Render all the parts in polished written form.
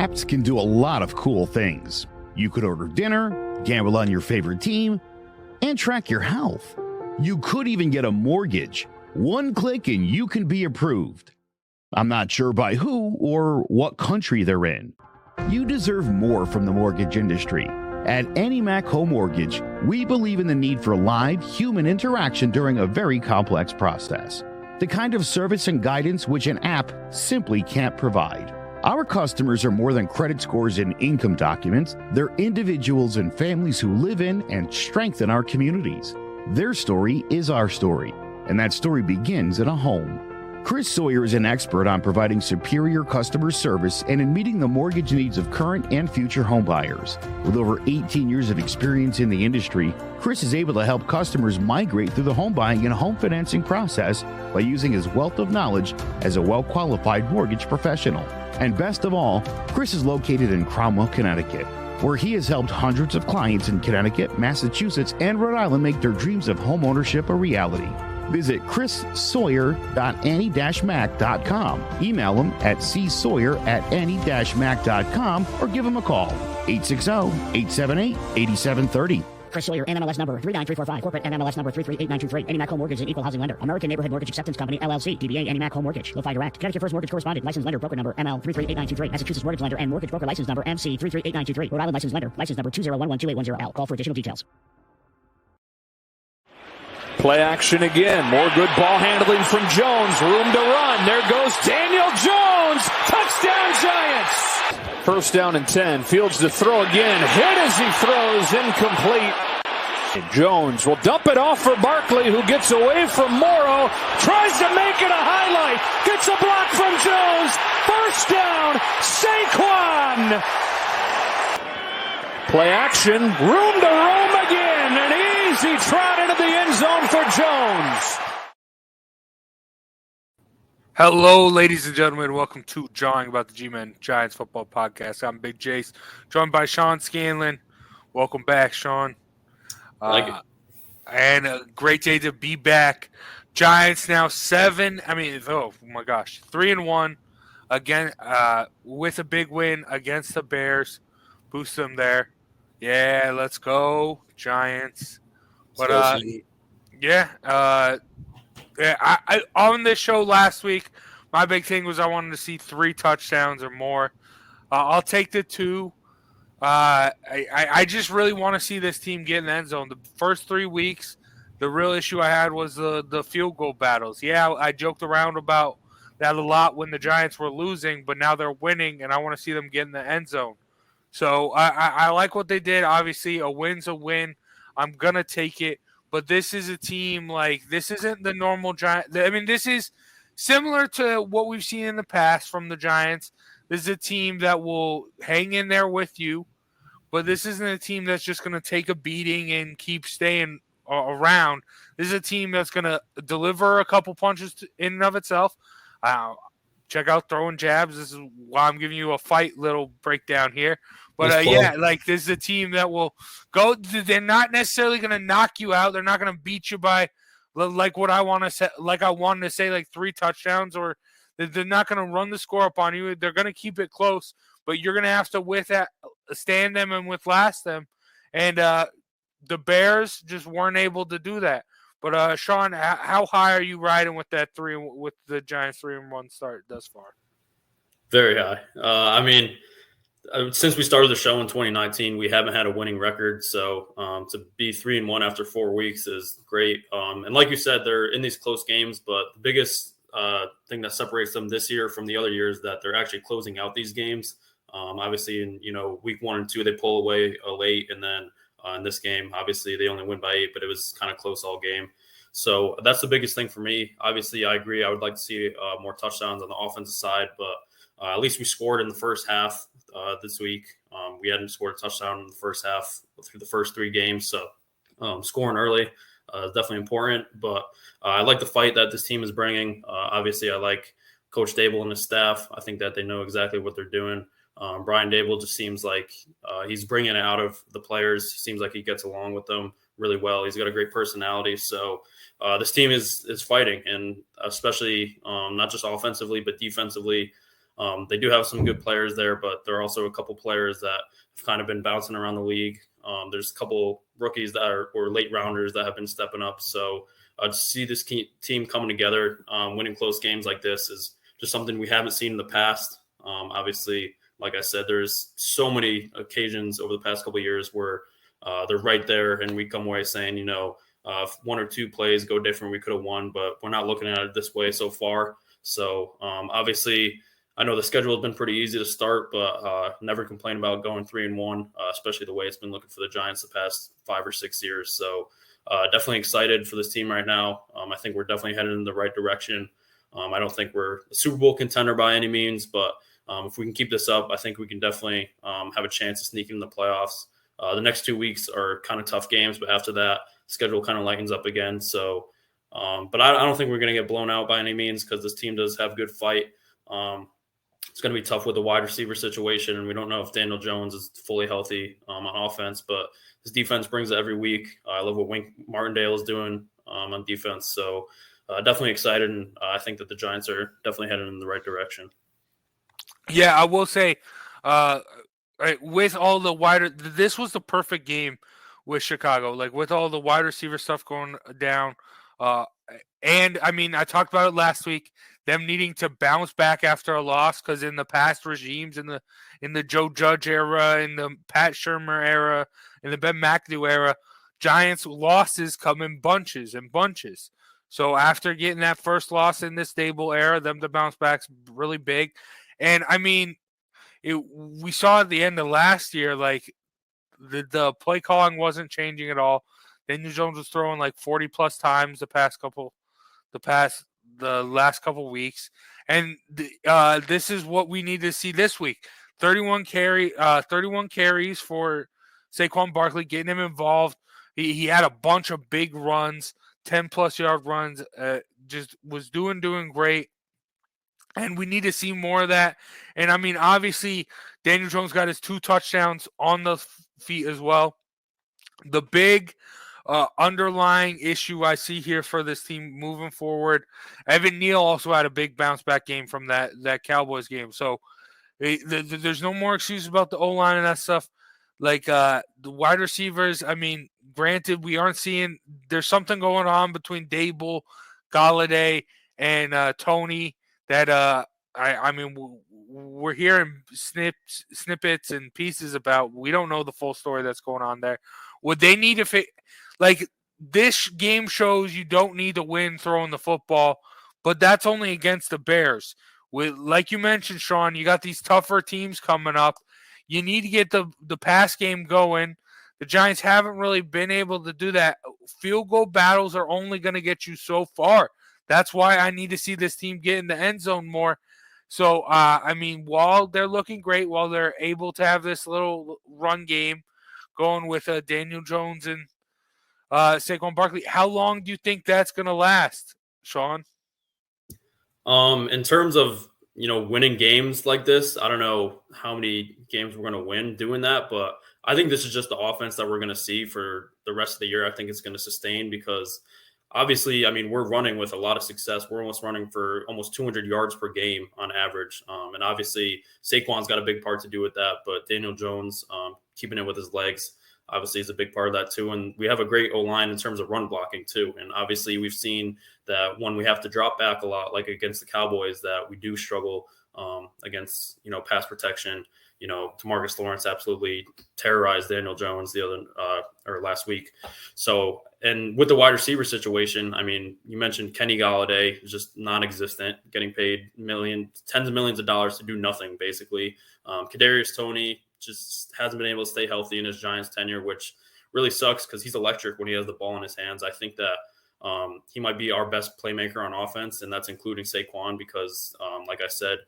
Apps can do a lot of cool things. You could order dinner, gamble on your favorite team, and track your health. You could even get a mortgage. One click and you can be approved. I'm not sure by who or what country they're in. You deserve more from the mortgage industry. At AnyMac Home Mortgage, we believe in the need for live human interaction during a very complex process. The kind of service and guidance which an app simply can't provide. Our customers are more than credit scores and income documents. They're individuals and families who live in and strengthen our communities. Their story is our story, and that story begins in a home. Chris Sawyer is an expert on providing superior customer service and in meeting the mortgage needs of current and future home buyers. With over 18 years of experience in the industry, Chris is able to help customers migrate through the home buying and home financing process by using his wealth of knowledge as a well-qualified mortgage professional. And best of all, Chris is located in Cromwell, Connecticut, where he has helped hundreds of clients in Connecticut, Massachusetts, and Rhode Island make their dreams of home ownership a reality. Visit chrissawyer.any-mac.com. Email him at csawyer@any-mac.com or give him a call, 860-878-8730. Chris Sawyer, NMLS number 39345, corporate NMLS number 338923. AnyMac Home Mortgage is an equal housing lender. American Neighborhood Mortgage Acceptance Company, LLC. DBA AnyMac Home Mortgage. Lo-Fi Direct. Connecticut First Mortgage Correspondent. License Lender. Broker number ML 338923. Massachusetts Mortgage Lender and Mortgage Broker License number MC 338923. Rhode Island License Lender. License number 201128110L. Call for additional details. Play action again. More good ball handling from Jones. Room to run. There goes Daniel Jones. Touchdown Giants. First down and 10. Fields to throw again. Hit as he throws. Incomplete. Jones will dump it off for Barkley, who gets away from Morrow. Tries to make it a highlight. Gets a block from Jones. First down. Saquon. Play action. Room to roam again. An easy trot into the end zone for Jones. Hello, ladies and gentlemen. Welcome to Jawing About the GMen Giants Football Podcast. I'm Big Jace, joined by Sean Scanlon. Welcome back, Sean. And a great day to be back. Giants now 3-1 again, with a big win against the Bears. Boost them there. Yeah, let's go, Giants. But I on this show last week, my big thing was I wanted to see 3 touchdowns or more. I'll take the 2. I just really want to see this team get in the end zone. The first 3 weeks, the real issue I had was the field goal battles. Yeah, I joked around about that a lot when the Giants were losing, but now they're winning, and I want to see them get in the end zone. So I like what they did. Obviously, a win's a win. I'm going to take it. But this is a team this isn't the normal Giants. I mean, this is similar to what we've seen in the past from the Giants. This is a team that will hang in there with you. But this isn't a team that's just going to take a beating and keep staying around. This is a team that's going to deliver a couple punches in and of itself. Check out Throwing Jabs. This is why I'm giving you a fight little breakdown here. But, this is a team that will go – they're not necessarily going to knock you out. They're not going to beat you by, like what I want to say, like I wanted to say, 3 touchdowns, or they're not going to run the score up on you. They're going to keep it close, but you're going to have to withstand them and last them. And the Bears just weren't able to do that. But, Sean, how high are you riding with that with the Giants 3-1 start thus far? Very high. Since we started the show in 2019, we haven't had a winning record. So to be 3-1 after 4 weeks is great. And like you said, they're in these close games, but the biggest thing that separates them this year from the other years is that they're actually closing out these games. Obviously, in week 1 and 2, they pull away late, and then in this game, obviously they only win by 8, but it was kind of close all game. So that's the biggest thing for me. Obviously, I agree. I would like to see more touchdowns on the offensive side, but at least we scored in the first half this week. We hadn't scored a touchdown in the first half through the first 3 games, so scoring early is definitely important. But I like the fight that this team is bringing. Obviously, I like Coach Dable and his staff. I think that they know exactly what they're doing. Brian Dable just seems like he's bringing it out of the players. He seems like he gets along with them really well. He's got a great personality. So this team is fighting, and especially not just offensively, but defensively. They do have some good players there, but there are also a couple players that have kind of been bouncing around the league. There's a couple rookies that are or late rounders that have been stepping up. So to see this team coming together, winning close games like this is just something we haven't seen in the past. Obviously, like I said, there's so many occasions over the past couple of years where they're right there and we come away saying, if one or two plays go different, we could have won, but we're not looking at it this way so far. So obviously, I know the schedule has been pretty easy to start, but never complain about going 3-1, especially the way it's been looking for the Giants the past 5 or 6 years. So definitely excited for this team right now. I think we're definitely headed in the right direction. I don't think we're a Super Bowl contender by any means, but if we can keep this up, I think we can definitely have a chance to sneak in the playoffs. The next 2 weeks are kind of tough games, but after that, schedule kind of lightens up again. So, but I don't think we're going to get blown out by any means because this team does have good fight. It's going to be tough with the wide receiver situation, and we don't know if Daniel Jones is fully healthy on offense, but his defense brings it every week. I love what Wink Martindale is doing on defense. So definitely excited, and I think that the Giants are definitely headed in the right direction. Yeah, I will say with all the wider – this was the perfect game with Chicago, like with all the wide receiver stuff going down. And, I mean, I talked about it last week, them needing to bounce back after a loss because in the past regimes, in the Joe Judge era, in the Pat Shurmur era, in the Ben McAdoo era, Giants losses come in bunches and bunches. So after getting that first loss in this Dable era, them to bounce back's really big. And, I mean, we saw at the end of last year, like, the play calling wasn't changing at all. Daniel Jones was throwing like 40-plus times the last couple weeks. And this is what we need to see this week. 31 carries for Saquon Barkley, getting him involved. He had a bunch of big runs, 10-plus yard runs, just was doing great. And we need to see more of that. And, I mean, obviously, Daniel Jones got his 2 touchdowns on the feet as well. The big underlying issue I see here for this team moving forward, Evan Neal also had a big bounce-back game from that Cowboys game. So there's no more excuse about the O-line and that stuff. Like the wide receivers, I mean, granted, we aren't seeing – there's something going on between Dable, Galladay, and Tony that I mean, we're hearing snippets and pieces about. We don't know the full story that's going on there. Would they need to like this game shows you don't need to win throwing the football, but that's only against the Bears. Like you mentioned, Sean, you got these tougher teams coming up. You need to get the pass game going. The Giants haven't really been able to do that. Field goal battles are only going to get you so far. That's why I need to see this team get in the end zone more. So, I mean, while they're looking great, while they're able to have this little run game going with Daniel Jones and Saquon Barkley, how long do you think that's going to last, Sean? In terms of, winning games like this, I don't know how many games we're going to win doing that, but I think this is just the offense that we're going to see for the rest of the year. I think it's going to sustain because obviously, I mean, we're running with a lot of success. We're almost running for almost 200 yards per game on average. And obviously, Saquon's got a big part to do with that. But Daniel Jones, keeping it with his legs, obviously is a big part of that too. And we have a great O-line in terms of run blocking too. And obviously, we've seen that when we have to drop back a lot, like against the Cowboys, that we do struggle against, pass protection. Demarcus Lawrence absolutely terrorized Daniel Jones last week. So, and with the wide receiver situation, I mean, you mentioned Kenny Galladay is just non-existent, getting paid tens of millions of dollars to do nothing, basically. Kadarius Toney just hasn't been able to stay healthy in his Giants tenure, which really sucks because he's electric when he has the ball in his hands. I think that he might be our best playmaker on offense, and that's including Saquon because, like I said,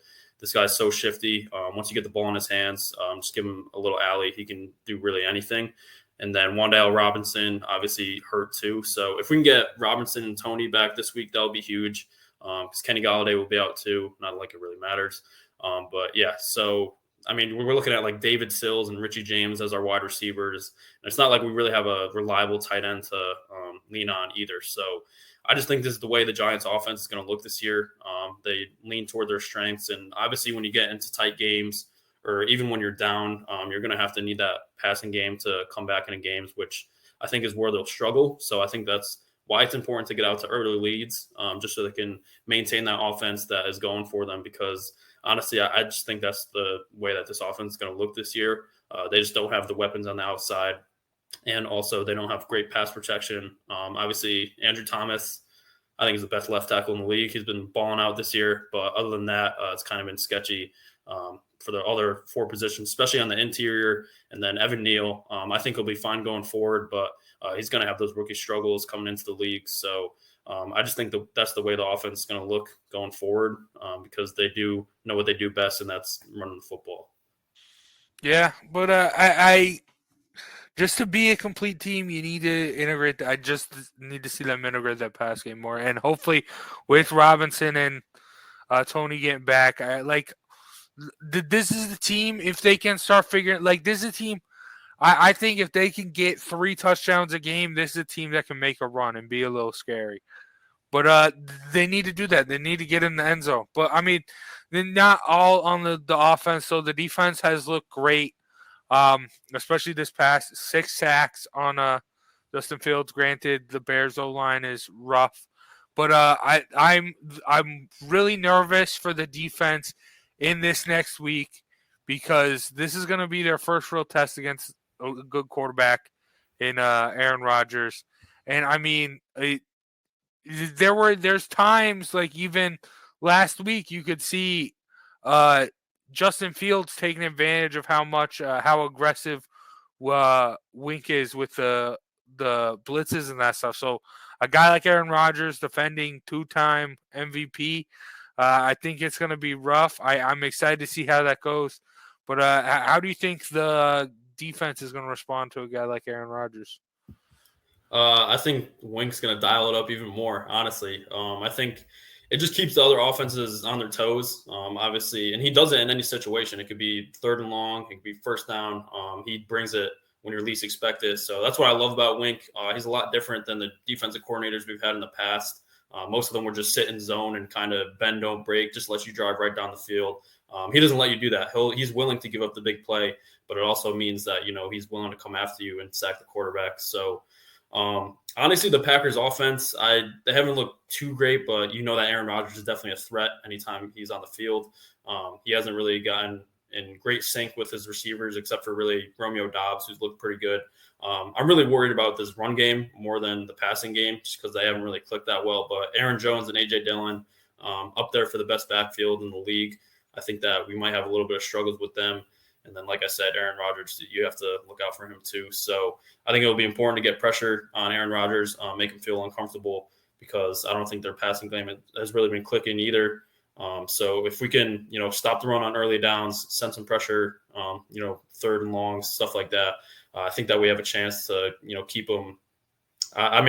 this guy's so shifty. Once you get the ball in his hands, just give him a little alley. He can do really anything. And then Wan'Dale Robinson obviously hurt too. So if we can get Robinson and Toney back this week, that'll be huge because Kenny Galladay will be out too. Not like it really matters. But yeah, so I mean, we're looking at like David Sills and Richie James as our wide receivers. And it's not like we really have a reliable tight end to lean on either. So I just think this is the way the Giants offense is going to look this year. They lean toward their strengths. And obviously when you get into tight games or even when you're down, you're going to have to need that passing game to come back in games, which I think is where they'll struggle. So I think that's why it's important to get out to early leads, just so they can maintain that offense that is going for them. Because honestly, I just think that's the way that this offense is going to look this year. They just don't have the weapons on the outside. And also they don't have great pass protection. Obviously, Andrew Thomas, I think, is the best left tackle in the league. He's been balling out this year. But other than that, it's kind of been sketchy for the other four positions, especially on the interior. And then Evan Neal, I think he'll be fine going forward. But he's going to have those rookie struggles coming into the league. So I just think that's the way the offense is going to look going forward because they do know what they do best, and that's running the football. Yeah, but I just to be a complete team, you need to integrate. I just need to see them integrate that pass game more, and hopefully, with Robinson and Tony getting back, this is the team. If they can start figuring, this is a team. I think if they can get 3 touchdowns a game, this is a team that can make a run and be a little scary. But they need to do that. They need to get in the end zone. But I mean, they're not all on the offense. So the defense has looked great. Especially this past 6 sacks on Justin Fields. Granted, the Bears O-line is rough, but I'm really nervous for the defense in this next week because this is going to be their first real test against a good quarterback in Aaron Rodgers. And I mean, there's times like even last week you could see Justin Fields taking advantage of how aggressive Wink is with the blitzes and that stuff. So a guy like Aaron Rodgers, defending 2-time MVP, I think it's going to be rough. I'm excited to see how that goes. But how do you think the defense is going to respond to a guy like Aaron Rodgers? I think Wink's going to dial it up even more, honestly. I think it just keeps the other offenses on their toes, obviously. And he does it in any situation. It could be 3rd and long. It could be 1st down. He brings it when you're least expected. So that's what I love about Wink. He's a lot different than the defensive coordinators we've had in the past. Most of them were just sit in zone and kind of bend, don't break, just let you drive right down the field. He doesn't let you do that. He's willing to give up the big play, but it also means that, he's willing to come after you and sack the quarterback. So honestly, the Packers offense, they haven't looked too great, but that Aaron Rodgers is definitely a threat anytime he's on the field. He hasn't really gotten in great sync with his receivers, except for really Romeo Doubs, who's looked pretty good. I'm really worried about this run game more than the passing game, just because they haven't really clicked that well. But Aaron Jones and A.J. Dillon up there for the best backfield in the league. I think that we might have a little bit of struggles with them. And then, like I said, Aaron Rodgers, you have to look out for him too. So I think it'll be important to get pressure on Aaron Rodgers, make him feel uncomfortable, because I don't think their passing game has really been clicking either. So if we can, stop the run on early downs, send some pressure, 3rd and long, stuff like that, I think that we have a chance to, keep them. I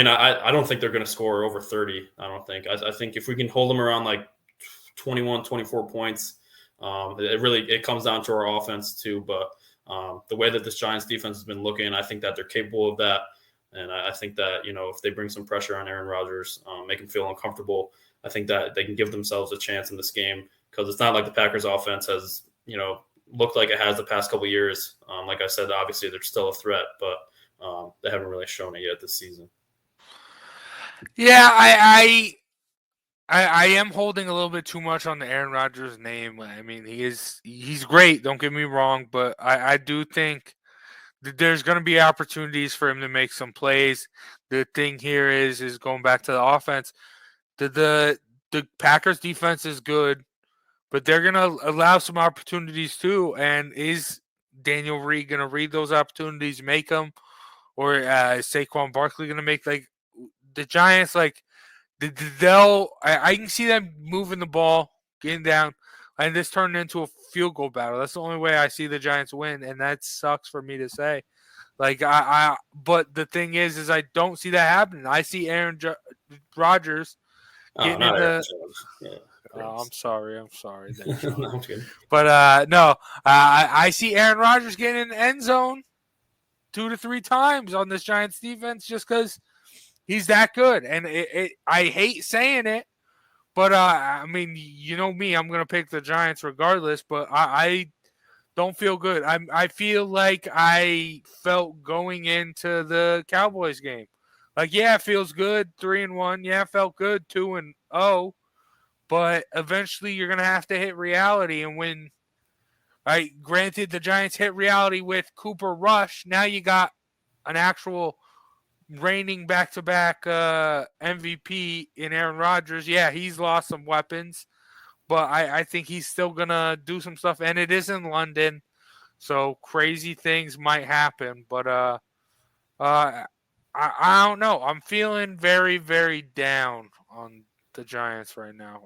don't think they're going to score over 30. I don't think. I think if we can hold them around like 21, 24 points, it comes down to our offense too. But the way that this Giants defense has been looking, I think that they're capable of that. And I think that, if they bring some pressure on Aaron Rodgers, make him feel uncomfortable, I think that they can give themselves a chance in this game, because it's not like the Packers offense has, looked like it has the past couple of years. Like I said, obviously they're still a threat, but they haven't really shown it yet this season. Yeah, I am holding a little bit too much on the Aaron Rodgers name. I mean, he's great, don't get me wrong, but I do think that there's going to be opportunities for him to make some plays. The thing here is going back to the offense. The Packers defense is good, but they're going to allow some opportunities too. And is Daniel Reed going to read those opportunities, make them, or is Saquon Barkley going to make the Giants I can see them moving the ball, getting down, and this turned into a field goal battle. That's the only way I see the Giants win, and that sucks for me to say. But the thing is I don't see that happening. I see Aaron Rodgers getting in the. I'm sorry. No, I'm kidding. But no, I see Aaron Rodgers getting in the end zone 2 to 3 times on this Giants defense, just because He's that good. And I hate saying it, but I mean, you know me, I'm going to pick the Giants regardless, but I don't feel good. I feel like I felt going into the Cowboys game. Like, yeah, it feels good, 3-1. Yeah, it felt good, 2-0. But eventually you're going to have to hit reality. And when, granted, the Giants hit reality with Cooper Rush, now you got an actual reigning back-to-back MVP in Aaron Rodgers. Yeah, he's lost some weapons, but I think he's still going to do some stuff. And it is in London, so crazy things might happen. But I don't know. I'm feeling very, very down on the Giants right now.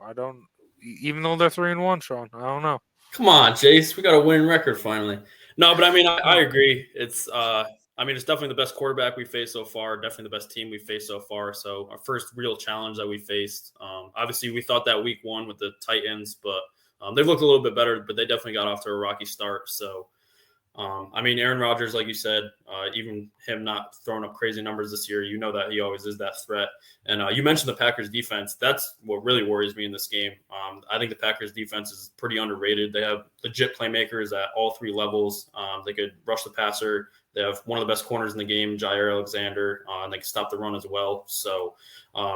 Even though they're 3-1, Sean, I don't know. Come on, Jace. We got a winning record finally. No, but I mean, I agree. It's definitely the best quarterback we faced so far. Definitely the best team we faced so far. So our first real challenge that we faced. Obviously, we thought that week 1 with the Titans, but they've looked a little bit better. But they definitely got off to a rocky start. So, Aaron Rodgers, like you said, even him not throwing up crazy numbers this year, you know that he always is that threat. And you mentioned the Packers defense. That's what really worries me in this game. I think the Packers defense is pretty underrated. They have legit playmakers at all 3 levels. They could rush the passer. They have one of the best corners in the game, Jair Alexander, and they can stop the run as well. So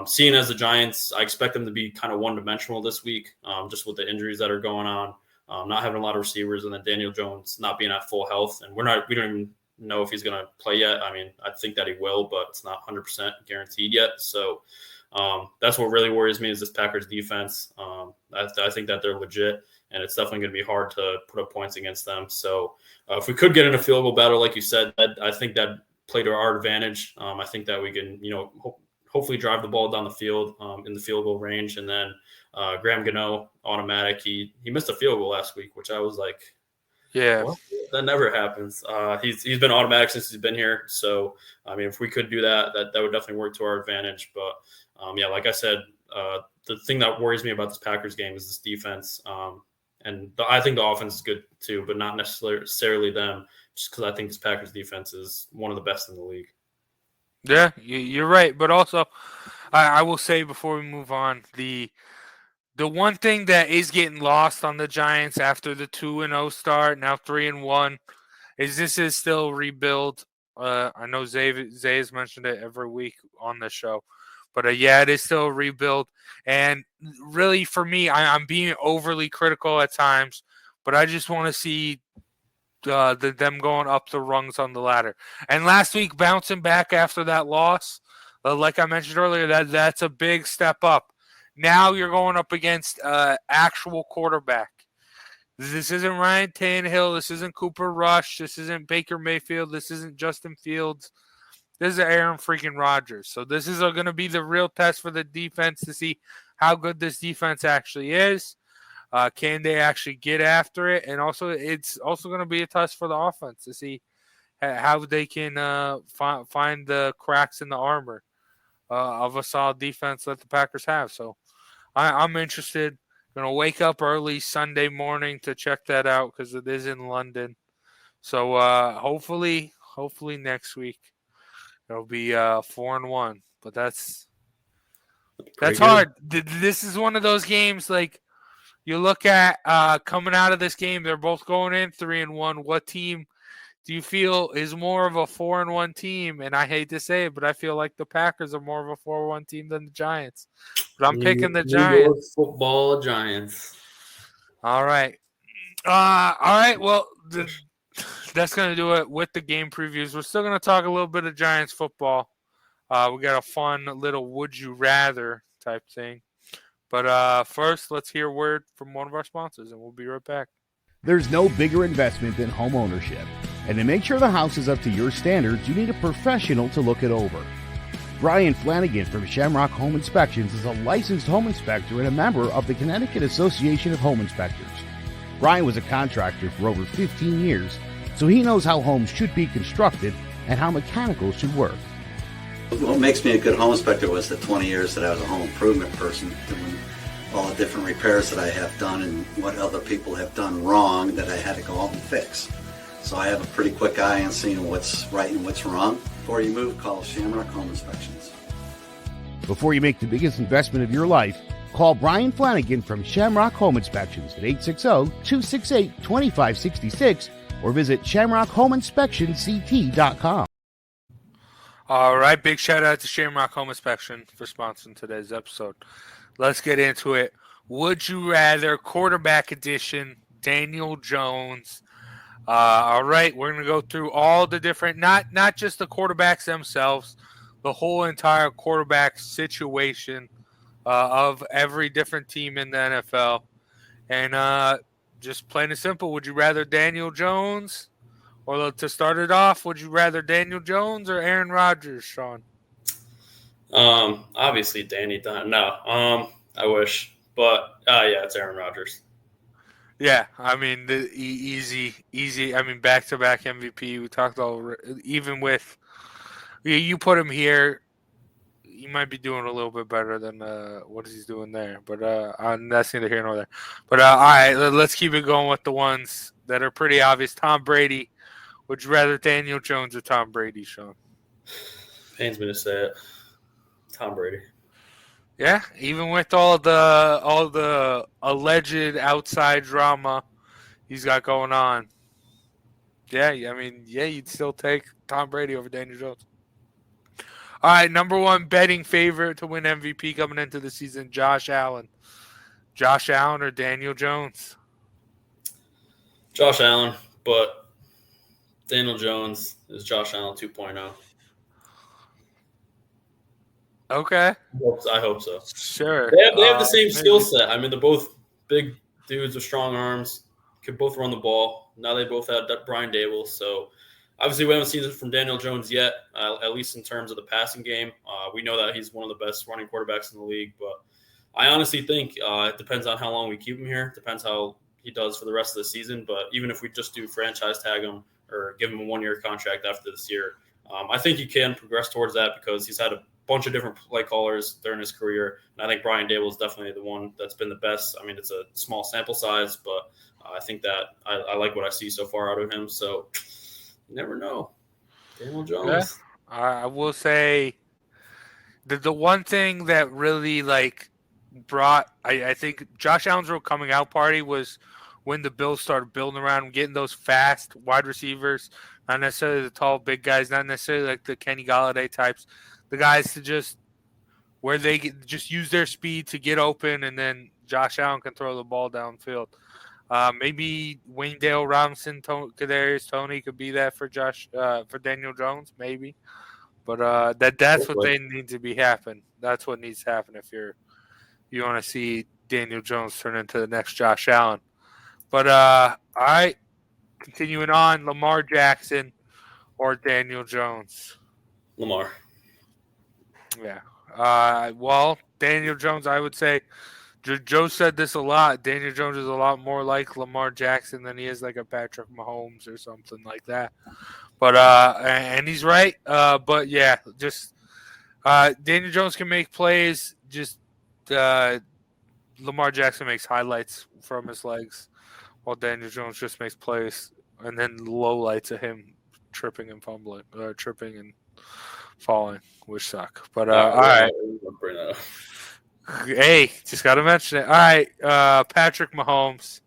seeing as the Giants, I expect them to be kind of one-dimensional this week, just with the injuries that are going on. Not having a lot of receivers, and then Daniel Jones not being at full health. And we don't even know if he's going to play yet. I mean, I think that he will, but it's not 100% guaranteed yet. So that's what really worries me is this Packers defense. I think that they're legit, and it's definitely going to be hard to put up points against them. So if we could get in a field goal battle, like you said, I think that play to our advantage. I think that we can, hopefully drive the ball down the field in the field goal range, and then Graham Gano, automatic. He missed a field goal last week, which I was like, yeah, what? That never happens. He's been automatic since he's been here. So, I mean, if we could do that would definitely work to our advantage. But, like I said, the thing that worries me about this Packers game is this defense. I think the offense is good too, but not necessarily them, just because I think this Packers defense is one of the best in the league. Yeah, you're right. But also, I will say before we move on, the one thing that is getting lost on the Giants after the 2-0 start, now 3-1, is this is still a rebuild. I know Zay has mentioned it every week on the show. But, it is still a rebuild. And really, for me, I'm being overly critical at times, but I just want to see them going up the rungs on the ladder. And last week, bouncing back after that loss, like I mentioned earlier, that's a big step up. Now you're going up against actual quarterback. This isn't Ryan Tannehill. This isn't Cooper Rush. This isn't Baker Mayfield. This isn't Justin Fields. This is Aaron freaking Rodgers. So this is going to be the real test for the defense to see how good this defense actually is. Can they actually get after it? And also, it's also going to be a test for the offense to see how they can find the cracks in the armor of a solid defense that the Packers have. So I'm interested. Going to wake up early Sunday morning to check that out because it is in London. So hopefully next week it'll be 4-1. But that's hard. This is one of those games like you look at coming out of this game. They're both going in 3-1. What team do you feel is more of a 4-1 team? And I hate to say it, but I feel like the Packers are more of a 4-1 team than the Giants. But I'm picking the Giants. Football Giants. All right. All right. Well, that's going to do it with the game previews. We're still going to talk a little bit of Giants football. We got a fun little would you rather type thing. But first, let's hear a word from one of our sponsors, and we'll be right back. There's no bigger investment than home ownership. And to make sure the house is up to your standards, you need a professional to look it over. Brian Flanagan from Shamrock Home Inspections is a licensed home inspector and a member of the Connecticut Association of Home Inspectors. Brian was a contractor for over 15 years, so he knows how homes should be constructed and how mechanicals should work. What makes me a good home inspector was the 20 years that I was a home improvement person, doing all the different repairs that I have done and what other people have done wrong that I had to go out and fix. So I have a pretty quick eye on seeing what's right and what's wrong. Before you move, call Shamrock Home Inspections. Before you make the biggest investment of your life, call Brian Flanagan from Shamrock Home Inspections at 860-268-2566 or visit shamrockhomeinspectionct.com. All right, big shout out to Shamrock Home Inspection for sponsoring today's episode. Let's get into it. Would you rather quarterback edition, Daniel Jones? All right, we're going to go through all the different, not just the quarterbacks themselves, the whole entire quarterback situation of every different team in the NFL. And just plain and simple, would you rather Daniel Jones? Or to start it off, would you rather Daniel Jones or Aaron Rodgers, Sean? Obviously Danny. No, I wish. But, yeah, it's Aaron Rodgers. Yeah, I mean, the easy. I mean, back-to-back MVP. We talked all, even with you put him here, he might be doing a little bit better than what he's doing there. But that's neither here nor there. But all right, let's keep it going with the ones that are pretty obvious. Tom Brady. Would you rather Daniel Jones or Tom Brady, Sean? Pains me to say it. Tom Brady. Yeah, even with all the alleged outside drama he's got going on. Yeah, I mean, yeah, you'd still take Tom Brady over Daniel Jones. All right, number one betting favorite to win MVP coming into the season, Josh Allen. Josh Allen or Daniel Jones? Josh Allen, but Daniel Jones is Josh Allen 2.0. Okay. I hope so. Sure. They have the same skill set. I mean, they're both big dudes with strong arms, could both run the ball. Now they both have Brian Dable. So obviously we haven't seen it from Daniel Jones yet, at least in terms of the passing game. We know that he's one of the best running quarterbacks in the league. But I honestly think it depends on how long we keep him here. It depends how he does for the rest of the season. But even if we just do franchise tag him or give him a one-year contract after this year, I think he can progress towards that because he's had a bunch of different play callers during his career. And I think Brian Dable is definitely the one that's been the best. I mean, it's a small sample size, but I think that I like what I see so far out of him. So you never know. Daniel Jones. Yeah. I will say the one thing that really brought, I think Josh Allen's real coming out party was when the Bills started building around him, getting those fast wide receivers, not necessarily the tall, big guys, not necessarily like the Kenny Galladay types, the guys to just where they just use their speed to get open, and then Josh Allen can throw the ball downfield. Maybe Wayndale Robinson, Kadarius Toney could be that for Daniel Jones, maybe. But that's what they need to be happen. That's what needs to happen if you want to see Daniel Jones turn into the next Josh Allen. But all right, continuing on, Lamar Jackson or Daniel Jones? Lamar. Yeah. Well, Daniel Jones, I would say, Joe said this a lot. Daniel Jones is a lot more like Lamar Jackson than he is like a Patrick Mahomes or something like that. But and he's right. But yeah, just Daniel Jones can make plays. Just Lamar Jackson makes highlights from his legs, while Daniel Jones just makes plays and then lowlights of him tripping and fumbling, or tripping and falling, which suck. But all right. Hey, just got to mention it. All right, Patrick Mahomes.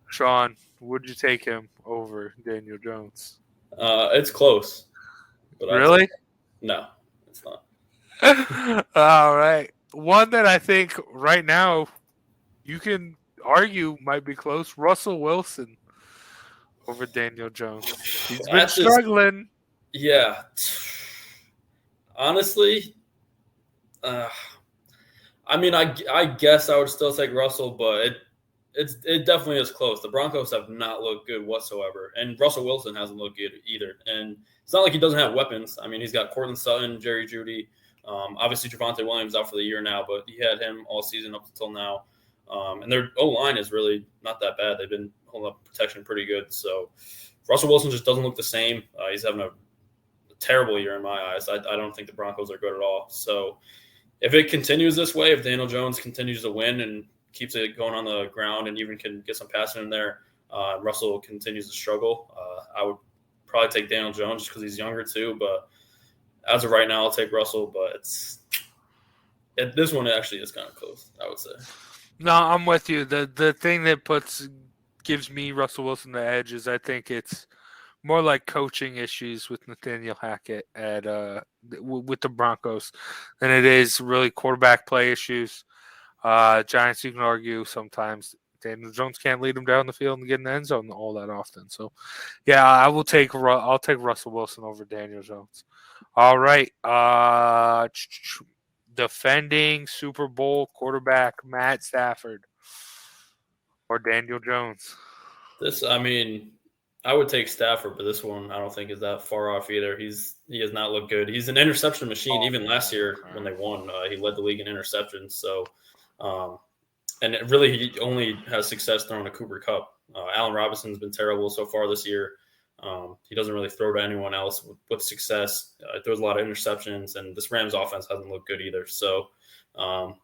Sean, would you take him over Daniel Jones? It's close. But really? No, it's not. All right. One that I think right now you can argue might be close, Russell Wilson over Daniel Jones. He's been struggling. Yeah. Honestly, I mean, I guess I would still take Russell, but it definitely is close. The Broncos have not looked good whatsoever, and Russell Wilson hasn't looked good either. And it's not like he doesn't have weapons. I mean, he's got Courtland Sutton, Jerry Jeudy. Obviously, Javonte Williams out for the year now, but he had him all season up until now. And their O-line is really not that bad. They've been holding up protection pretty good. So Russell Wilson just doesn't look the same. He's having a terrible year in my eyes. I don't think the Broncos are good at all. So if it continues this way, if Daniel Jones continues to win and keeps it going on the ground and even can get some passing in there, Russell continues to struggle, I would probably take Daniel Jones just because he's younger too. But as of right now, I'll take Russell. But This one actually is kind of close, I would say. No, I'm with you. The thing that gives me Russell Wilson the edge is I think it's more like coaching issues with Nathaniel Hackett with the Broncos than it is really quarterback play issues. Giants, you can argue sometimes Daniel Jones can't lead them down the field and get in the end zone all that often. So, yeah, I'll take Russell Wilson over Daniel Jones. All right, defending Super Bowl quarterback Matt Stafford or Daniel Jones. I would take Stafford, but this one I don't think is that far off either. He has not looked good. He's an interception machine. Even last year when they won, he led the league in interceptions. So, and he only has success throwing to Cooper Kupp. Allen Robinson's been terrible so far this year. He doesn't really throw to anyone else with success. He throws a lot of interceptions, and this Rams offense hasn't looked good either. So, I'll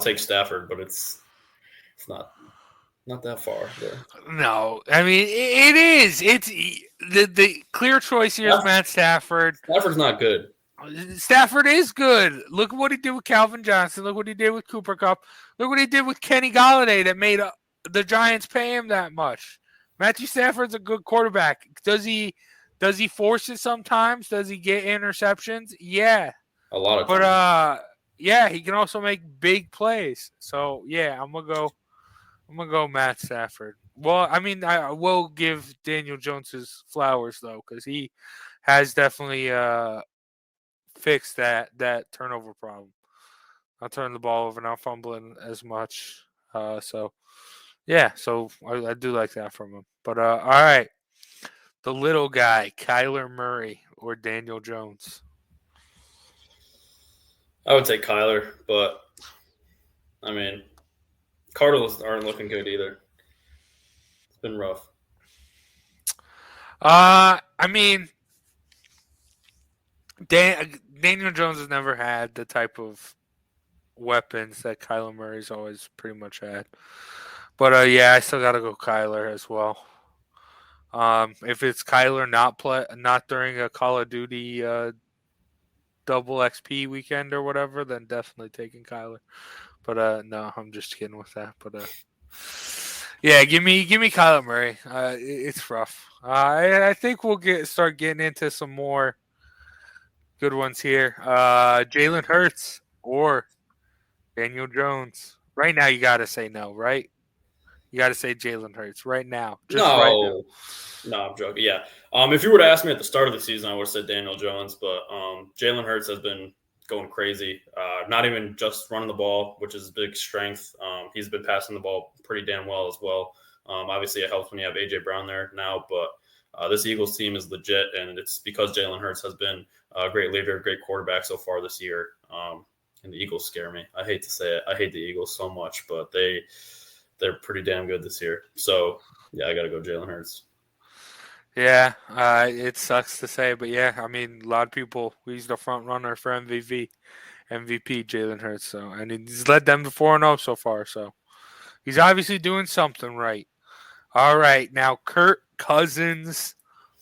take Stafford, but it's not that far. Though. No, it is. It's the clear choice here is Matt Stafford. Stafford's not good. Stafford is good. Look at what he did with Calvin Johnson. Look what he did with Cooper Kupp. Look what he did with Kenny Golladay that made the Giants pay him that much. Matthew Stafford's a good quarterback. Does he force it sometimes? Does he get interceptions? Yeah. A lot of times. But he can also make big plays. So, yeah, I'm going to go Matt Stafford. Well, I will give Daniel Jones his flowers, though, because he has definitely fixed that turnover problem. Not turning the ball over, not fumbling as much. So I do like that from him. But, all right. The little guy, Kyler Murray or Daniel Jones? I would say Kyler, but, Cardinals aren't looking good either. It's been rough. Daniel Jones has never had the type of weapons that Kyler Murray's always pretty much had. But I still gotta go Kyler as well. If it's Kyler not during a Call of Duty double XP weekend or whatever, then definitely taking Kyler. But no, I'm just kidding with that. But give me Kyler Murray. It's rough. I think we'll start getting into some more good ones here. Jalen Hurts or Daniel Jones. Right now, you got to say no, right? You got to say Jalen Hurts right now. No, I'm joking. Yeah. If you were to ask me at the start of the season, I would have said Daniel Jones, but Jalen Hurts has been going crazy. Not even just running the ball, which is his big strength. He's been passing the ball pretty damn well as well. Obviously, it helps when you have A.J. Brown there now, but this Eagles team is legit, and it's because Jalen Hurts has been a great leader, great quarterback so far this year. And the Eagles scare me. I hate to say it. I hate the Eagles so much, but they're pretty damn good this year. So, I got to go Jalen Hurts. Yeah, it sucks to say, but a lot of people, he's the front runner for MVP, Jalen Hurts. So, and he's led them to 4-0 so far. So, he's obviously doing something right. All right, now Kirk Cousins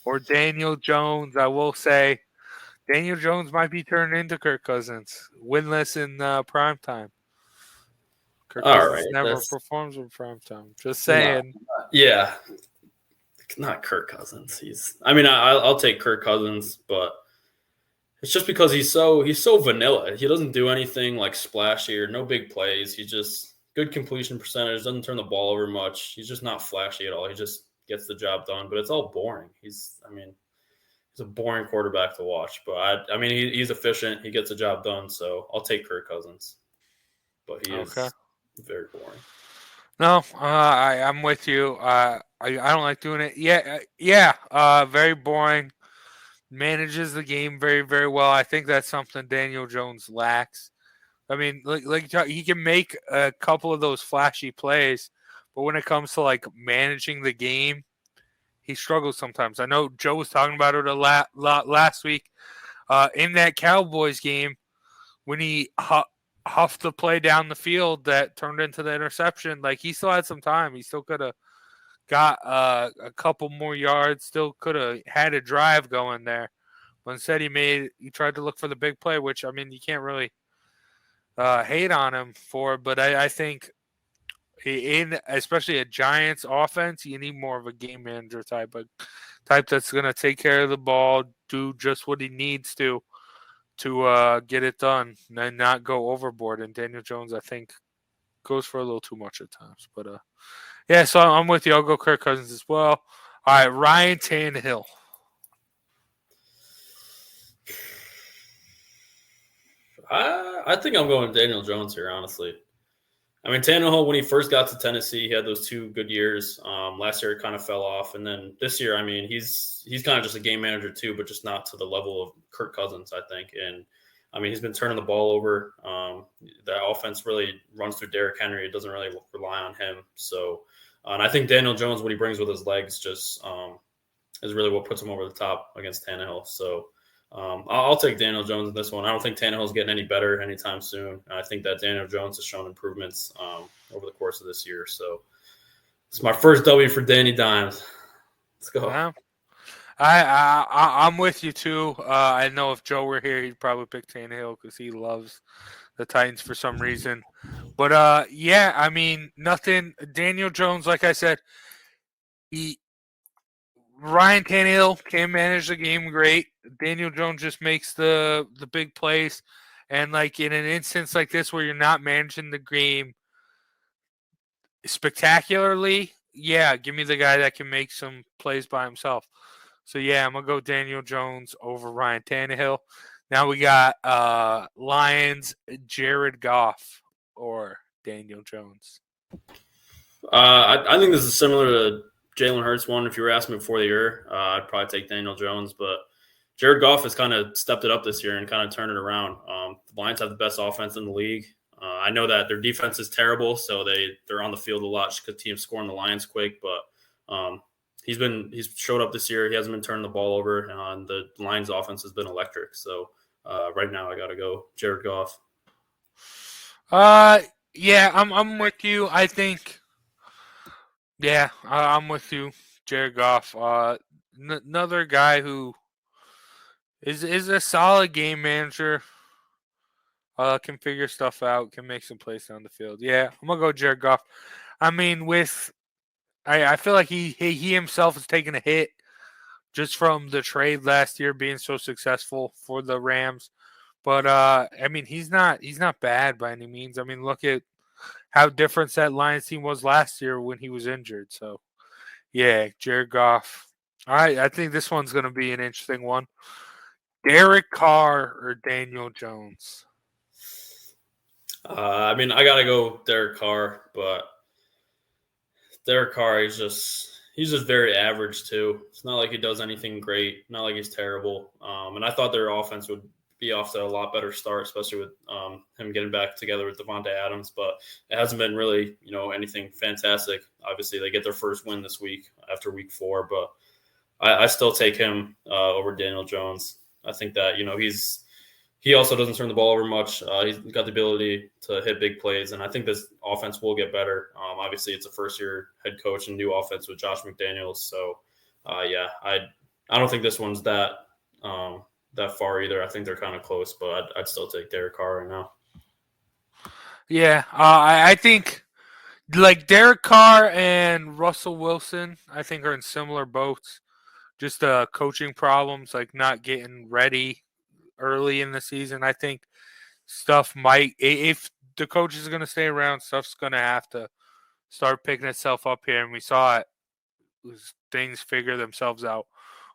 or Daniel Jones. I will say Daniel Jones might be turning into Kirk Cousins, winless in prime time. Kirk Cousins never performs in prime time. Just saying. Not Kirk Cousins. I'll take Kirk Cousins, but it's just because he's so vanilla. He doesn't do anything like splashy or no big plays. He's just good completion percentage, doesn't turn the ball over much. He's just not flashy at all. He just gets the job done, but it's all boring. He's a boring quarterback to watch, but he's efficient. He gets the job done, so I'll take Kirk Cousins. But he is very boring. No, I'm with you. I don't like doing it. Very boring. Manages the game very, very well. I think that's something Daniel Jones lacks. He can make a couple of those flashy plays, but when it comes to like managing the game, he struggles sometimes. I know Joe was talking about it a lot last week in that Cowboys game when he huffed the play down the field that turned into the interception. Like, he still had some time. He still could have got a couple more yards, still could have had a drive going there. But instead he tried to look for the big play, which, you can't really hate on him for, but I think in especially a Giants offense, you need more of a game manager type that's going to take care of the ball, do just what he needs to get it done, and not go overboard. And Daniel Jones, I think, goes for a little too much at times. But yeah, so I'm with you. I'll go Kirk Cousins as well. All right, Ryan Tannehill. I think I'm going Daniel Jones here, honestly. I mean, Tannehill, when he first got to Tennessee, he had those 2 good years. Last year, it kind of fell off. And then this year, I mean, he's kind of just a game manager too, but just not to the level of Kirk Cousins, I think. And, I mean, he's been turning the ball over. The offense really runs through Derrick Henry. It doesn't really rely on him. So, and I think Daniel Jones, what he brings with his legs just is really what puts him over the top against Tannehill. So, I'll take Daniel Jones in this one. I don't think Tannehill's getting any better anytime soon. I think that Daniel Jones has shown improvements over the course of this year. So it's my first W for Danny Dimes. Let's go. Yeah. I'm with you too. I know if Joe were here, he'd probably pick Tannehill because he loves the Titans for some reason. But yeah, I mean, nothing. Daniel Jones, like I said, Ryan Tannehill can manage the game great. Daniel Jones just makes the big plays. And like in an instance like this where you're not managing the game spectacularly, yeah, give me the guy that can make some plays by himself. So yeah, I'm gonna go Daniel Jones over Ryan Tannehill. Now we got Lions, Jared Goff or Daniel Jones. I think this is similar to Jalen Hurts one. If you were asking me before the year, I'd probably take Daniel Jones, but Jared Goff has kind of stepped it up this year and kind of turned it around. The Lions have the best offense in the league. I know that their defense is terrible, so they're on the field a lot because teams scoring the Lions quick. But he's showed up this year. He hasn't been turning the ball over, and the Lions offense has been electric. So right now, I got to go Jared Goff. Yeah, I'm with you. I think. Yeah, I'm with you, Jared Goff. Another guy who is a solid game manager. Can figure stuff out, can make some plays down the field. Yeah, I'm gonna go Jared Goff. I mean, I feel like he himself has taken a hit just from the trade last year being so successful for the Rams. But I mean, he's not bad by any means. I mean, look at how different that Lions team was last year when he was injured. So yeah, Jared Goff. All right, I think this one's gonna be an interesting one. Derek Carr or Daniel Jones? I mean, I got to go Derek Carr, but Derek Carr, he's just very average too. It's not like he does anything great, not like he's terrible. And I thought their offense would be off to a lot better start, especially with him getting back together with Devontae Adams. But it hasn't been really, anything fantastic. Obviously, they get their first win this week after week 4, but I still take him over Daniel Jones. I think that he also doesn't turn the ball over much. He's got the ability to hit big plays, and I think this offense will get better. Obviously, it's a first-year head coach and new offense with Josh McDaniels. So, yeah, I don't think this one's that far either. I think they're kind of close, but I'd still take Derek Carr right now. Yeah, I think like Derek Carr and Russell Wilson, I think are in similar boats. Just coaching problems, like not getting ready early in the season. I think stuff might, if the coach is going to stay around, stuff's going to have to start picking itself up here. And we saw it, things figure themselves out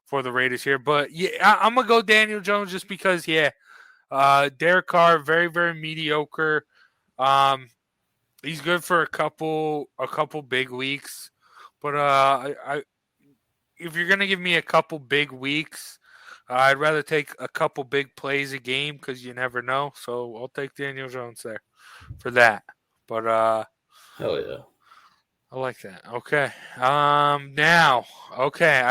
for the Raiders here. But yeah, I'm going to go Daniel Jones just because, Derek Carr, very, very mediocre. He's good for a couple big weeks. But if you're going to give me a couple big weeks, I'd rather take a couple big plays a game because you never know. So I'll take Daniel Jones there for that. But hell yeah, I like that. Okay. I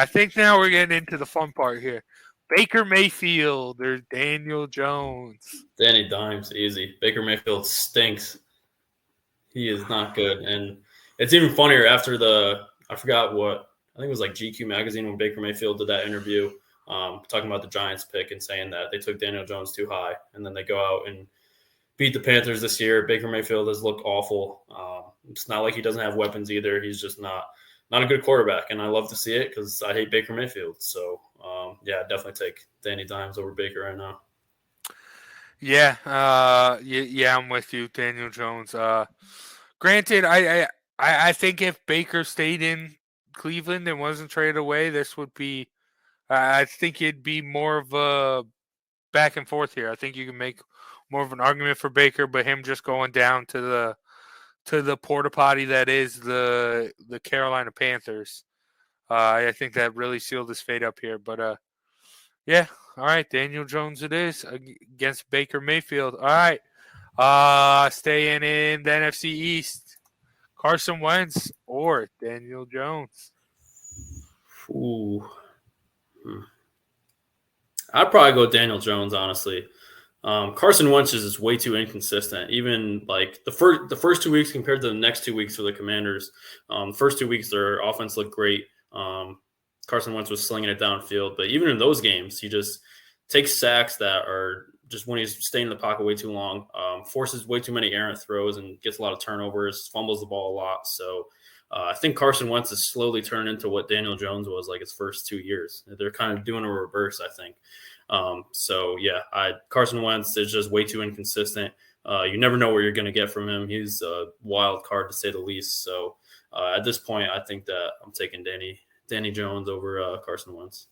think now we're getting into the fun part here. Baker Mayfield or Daniel Jones? Danny Dimes, easy. Baker Mayfield stinks. He is not good, and it's even funnier after I forgot what. I think it was like GQ magazine when Baker Mayfield did that interview talking about the Giants pick and saying that they took Daniel Jones too high. And then they go out and beat the Panthers this year. Baker Mayfield has looked awful. It's not like he doesn't have weapons either. He's just not a good quarterback, and I love to see it because I hate Baker Mayfield. So, definitely take Danny Dimes over Baker right now. Yeah, I'm with you, Daniel Jones. Granted, I think if Baker stayed in Cleveland and wasn't traded away, this would be. I think it'd be more of a back and forth here. I think you can make more of an argument for Baker, but him just going down to the porta potty that is the Carolina Panthers. I think that really sealed his fate up here. But yeah, all right, Daniel Jones it is against Baker Mayfield. All right, staying in the NFC East, Carson Wentz or Daniel Jones. Ooh. I'd probably go Daniel Jones, honestly. Carson Wentz is way too inconsistent. Even like the first 2 weeks compared to the next 2 weeks for the Commanders, the first 2 weeks their offense looked great. Carson Wentz was slinging it downfield, but even in those games, he just takes sacks that are just when he's staying in the pocket way too long, forces way too many errant throws and gets a lot of turnovers, fumbles the ball a lot. So I think Carson Wentz is slowly turning into what Daniel Jones was like his first 2 years. They're kind of doing a reverse, I think. Carson Wentz is just way too inconsistent. You never know what you're going to get from him. He's a wild card to say the least. So at this point, I think that I'm taking Danny Jones over Carson Wentz.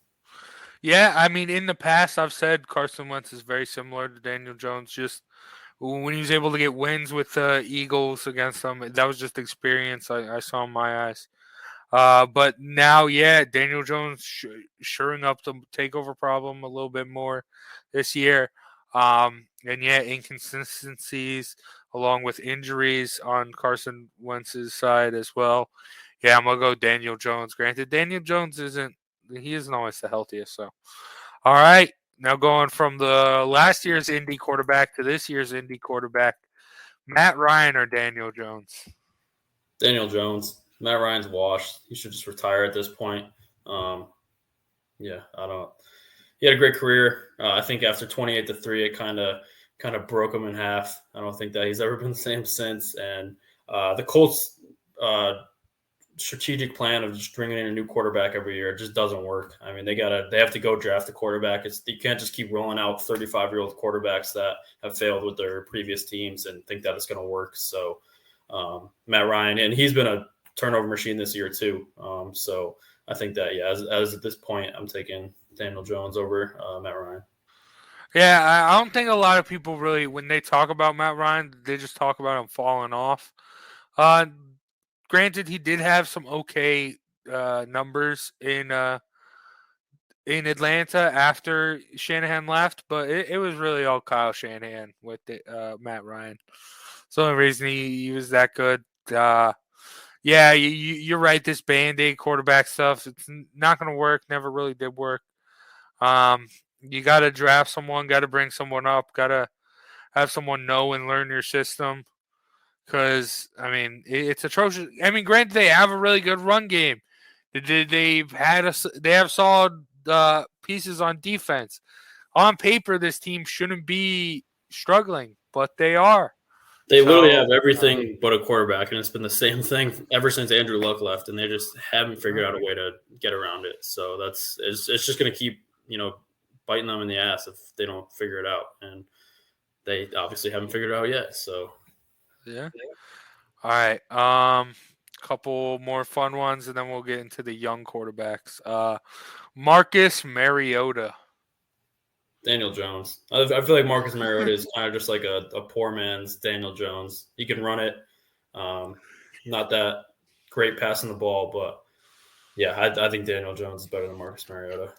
Yeah, I mean, in the past, I've said Carson Wentz is very similar to Daniel Jones. Just when he was able to get wins with the Eagles against them, that was just experience I saw in my eyes. But now, yeah, Daniel Jones shoring up the takeover problem a little bit more this year. And yeah, inconsistencies along with injuries on Carson Wentz's side as well. Yeah, I'm gonna go Daniel Jones. Granted, Daniel Jones isn't always the healthiest. So, all right, now going from the last year's Indy quarterback to this year's Indy quarterback, Matt Ryan or Daniel Jones? Daniel Jones. Matt Ryan's washed. He should just retire at this point. I don't. He had a great career. I think after 28-3, it kind of broke him in half. I don't think that he's ever been the same since. And the Colts' strategic plan of just bringing in a new quarterback every year just doesn't work. I mean, they have to go draft a quarterback. You can't just keep rolling out 35-year-old quarterbacks that have failed with their previous teams and think that it's going to work. So Matt Ryan, and he's been a turnover machine this year too. So I think that, as at this point, I'm taking Daniel Jones over Matt Ryan. Yeah, I don't think a lot of people really, when they talk about Matt Ryan, they just talk about him falling off. Granted, he did have some okay numbers in Atlanta after Shanahan left, but it was really all Kyle Shanahan with Matt Ryan. It's the only reason he was that good. Yeah, you're right. This Band-Aid quarterback stuff, it's not going to work. Never really did work. You got to draft someone, got to bring someone up, got to have someone know and learn your system. Because, I mean, it's atrocious. I mean, granted, they have a really good run game. They have solid pieces on defense. On paper, this team shouldn't be struggling, but they are. They literally have everything but a quarterback, and it's been the same thing ever since Andrew Luck left, and they just haven't figured out a way to get around it. So it's just going to keep biting them in the ass if they don't figure it out, and they obviously haven't figured it out yet. So yeah. All right. Couple more fun ones, and then we'll get into the young quarterbacks. Marcus Mariota. Daniel Jones. I feel like Marcus Mariota is kind of just like a poor man's Daniel Jones. He can run it. Not that great passing the ball, but yeah, I think Daniel Jones is better than Marcus Mariota.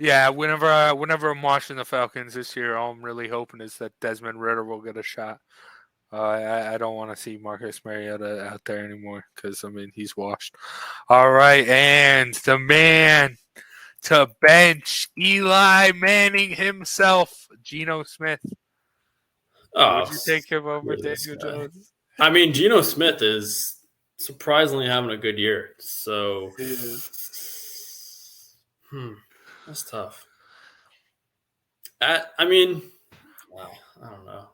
Yeah, whenever I'm watching the Falcons this year, all I'm really hoping is that Desmond Ridder will get a shot. I don't want to see Marcus Mariota out there anymore because, I mean, he's washed. All right, and the man to bench Eli Manning himself, Geno Smith. Would you take him over Daniel Jones? I mean, Geno Smith is surprisingly having a good year. So that's tough. I don't know.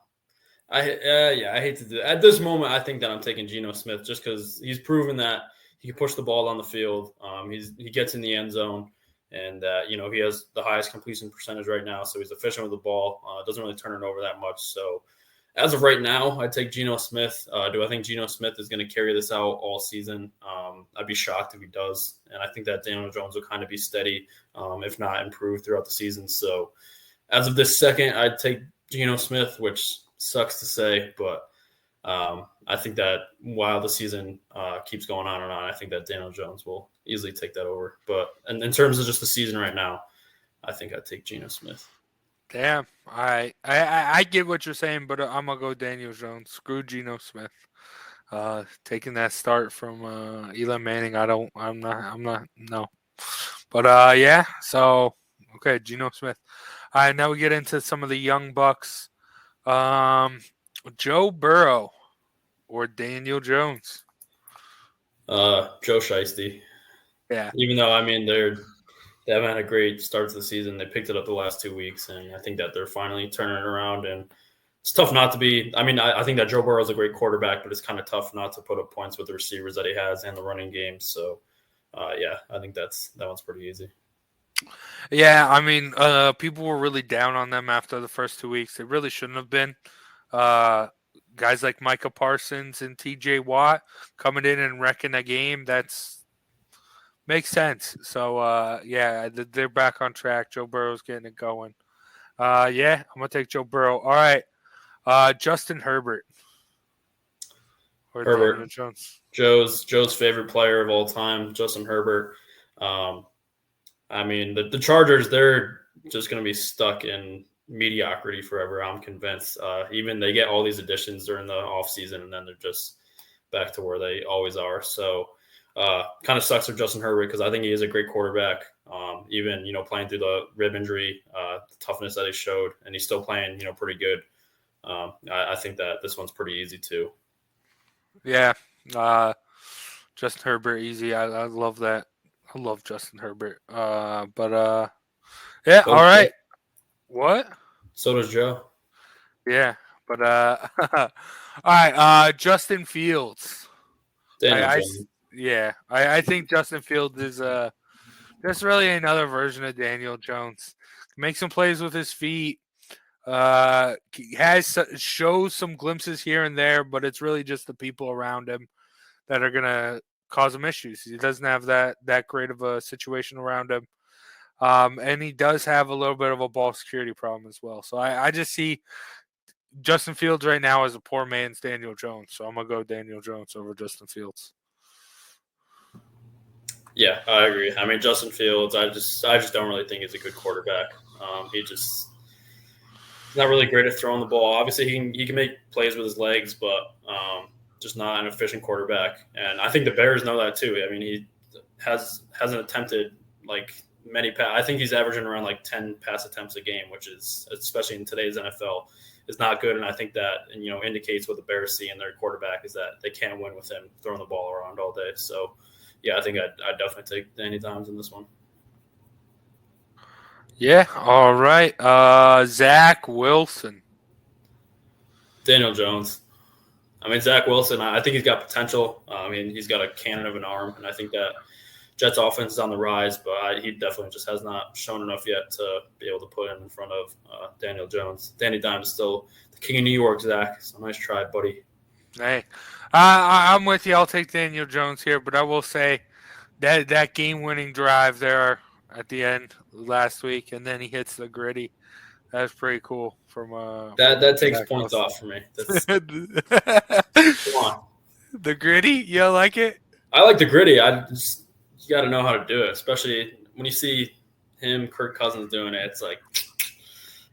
I hate to do that. At this moment, I think that I'm taking Geno Smith just because he's proven that he can push the ball down the field. He gets in the end zone, and he has the highest completion percentage right now, so he's efficient with the ball. Doesn't really turn it over that much. So as of right now, I'd take Geno Smith. Do I think Geno Smith is going to carry this out all season? I'd be shocked if he does, and I think that Daniel Jones will kind of be steady, if not improve throughout the season. So as of this second, I'd take Geno Smith, which sucks to say, but I think that while the season keeps going on and on, I think that Daniel Jones will easily take that over. But in terms of just the season right now, I think I'd take Geno Smith. Damn, I get what you're saying, but I'm gonna go Daniel Jones. Screw Geno Smith. Taking that start from Eli Manning, I'm not, no. But yeah, so okay, Geno Smith. All right, now we get into some of the young bucks. Joe Burrow or Daniel Jones. Joe Shiesty. Yeah. Even though they haven't had a great start to the season, they picked it up the last 2 weeks, and I think that they're finally turning it around. And it's tough not to be. I think that Joe Burrow is a great quarterback, but it's kind of tough not to put up points with the receivers that he has and the running game. So, I think that one's pretty easy. Yeah, people were really down on them after the first 2 weeks. They really shouldn't have been. Guys like Micah Parsons and TJ Watt coming in and wrecking a game, that's makes sense. So, they're back on track. Joe Burrow's getting it going. I'm going to take Joe Burrow. All right. Justin Herbert. Or Herbert. Daniel Jones. Joe's favorite player of all time, Justin Herbert. The Chargers, they're just going to be stuck in mediocrity forever, I'm convinced. Even they get all these additions during the offseason, and then they're just back to where they always are. So kind of sucks for Justin Herbert because I think he is a great quarterback. Even, playing through the rib injury, the toughness that he showed, and he's still playing, pretty good. I think that this one's pretty easy too. Yeah. Justin Herbert, easy. I love that. I love Justin Herbert. All right. What? So does Joe. Yeah, but all right. Justin Fields. I think Justin Fields is just really another version of Daniel Jones. Makes some plays with his feet. Shows some glimpses here and there, but it's really just the people around him that are gonna cause him issues. He doesn't have that great of a situation around him. And he does have a little bit of a ball security problem as well. So I just see Justin Fields right now as a poor man's Daniel Jones. So I'm going to go Daniel Jones over Justin Fields. Yeah, I agree. Justin Fields, I just don't really think he's a good quarterback. He's not really great at throwing the ball. Obviously, he can make plays with his legs, but just not an efficient quarterback. And I think the Bears know that too. He hasn't attempted many pass. I think he's averaging around 10 pass attempts a game, which is, especially in today's NFL, is not good. And I think that indicates what the Bears see in their quarterback is that they can't win with him throwing the ball around all day. So yeah, I think I'd definitely take Danny Dimes in this one. Yeah. All right. Zach Wilson. Daniel Jones. Zach Wilson, I think he's got potential. He's got a cannon of an arm, and I think that Jets offense is on the rise, but he definitely just has not shown enough yet to be able to put him in front of Daniel Jones. Danny Dimes is still the king of New York, Zach. So nice try, buddy. Hey, I'm with you. I'll take Daniel Jones here, but I will say that game-winning drive there at the end last week, and then he hits the gritty. That's pretty cool. That takes points off for me. Come on. The gritty, you like it? I like the gritty. You got to know how to do it, especially when you see him, Kirk Cousins doing it. It's like,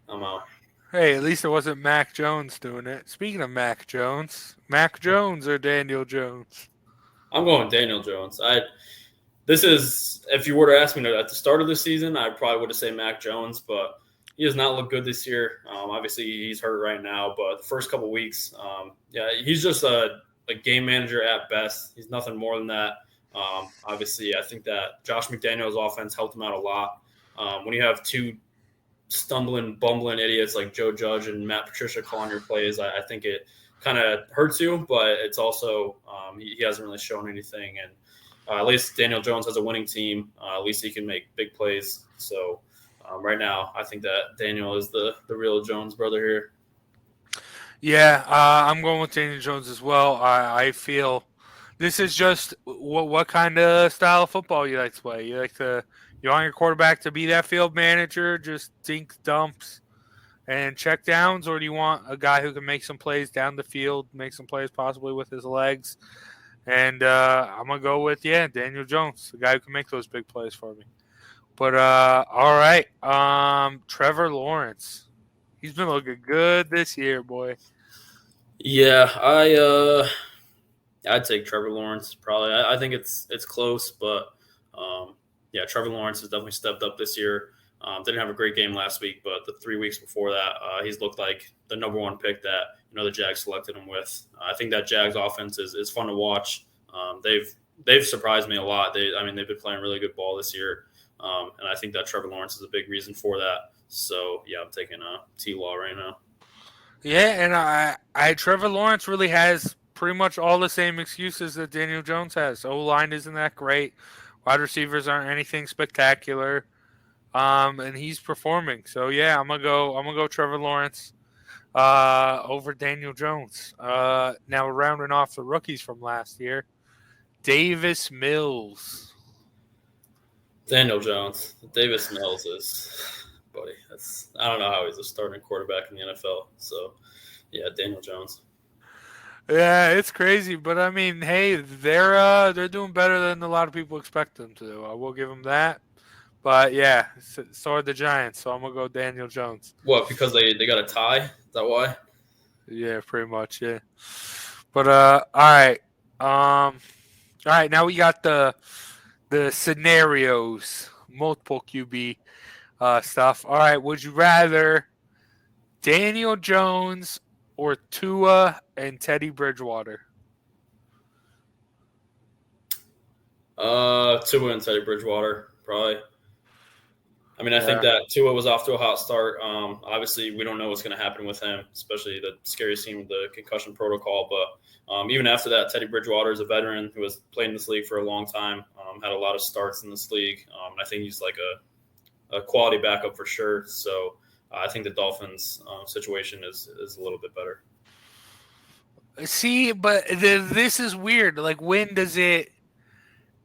I'm out. Hey, at least it wasn't Mac Jones doing it. Speaking of Mac Jones or Daniel Jones? I'm going Daniel Jones. If you were to ask me at the start of the season, I probably would have said Mac Jones, but he has not looked good this year. Obviously, he's hurt right now, but the first couple weeks, he's just a game manager at best. He's nothing more than that. Obviously, I think that Josh McDaniels' offense helped him out a lot. When you have two stumbling, bumbling idiots like Joe Judge and Matt Patricia calling your plays, I think it kind of hurts you, but it's also he hasn't really shown anything. And at least Daniel Jones has a winning team. At least he can make big plays. So right now, I think that Daniel is the real Jones brother here. Yeah, I'm going with Daniel Jones as well. I feel this is just what kind of style of football you like to play. You want your quarterback to be that field manager, just dink dumps and check downs, or do you want a guy who can make some plays down the field, make some plays possibly with his legs? And I'm gonna go with Daniel Jones, the guy who can make those big plays for me. But all right, Trevor Lawrence, he's been looking good this year, boy. Yeah, I'd take Trevor Lawrence probably. I think it's close, but Trevor Lawrence has definitely stepped up this year. Didn't have a great game last week, but the 3 weeks before that, he's looked like the number one pick that the Jags selected him with. I think that Jags offense is fun to watch. They've surprised me a lot. They've been playing really good ball this year, and I think that Trevor Lawrence is a big reason for that. So I'm taking T-Law right now. Yeah, and I Trevor Lawrence really has pretty much all the same excuses that Daniel Jones has. O-line isn't that great. Wide receivers aren't anything spectacular. And he's performing. So I'm gonna go Trevor Lawrence over Daniel Jones. Now rounding off the rookies from last year, Davis Mills. Daniel Jones. Davis Mills is buddy. I don't know how he's a starting quarterback in the NFL. So Daniel Jones. Yeah, it's crazy, but I mean, hey, they're doing better than a lot of people expect them to. I will give them that. But so are the Giants. So I'm gonna go Daniel Jones. What? Because they got a tie? Is that why? Yeah, pretty much. Yeah. But all right. All right. Now we got the scenarios, multiple QB stuff. All right. Would you rather Daniel Jones or Tua and Teddy Bridgewater? Tua and Teddy Bridgewater probably. I think that Tua was off to a hot start. Obviously, we don't know what's going to happen with him, especially the scary scene with the concussion protocol. But even after that, Teddy Bridgewater is a veteran who has played in this league for a long time, had a lot of starts in this league. And I think he's like a quality backup for sure. So I think the Dolphins' situation is a little bit better. See, but this is weird. Like, when does it?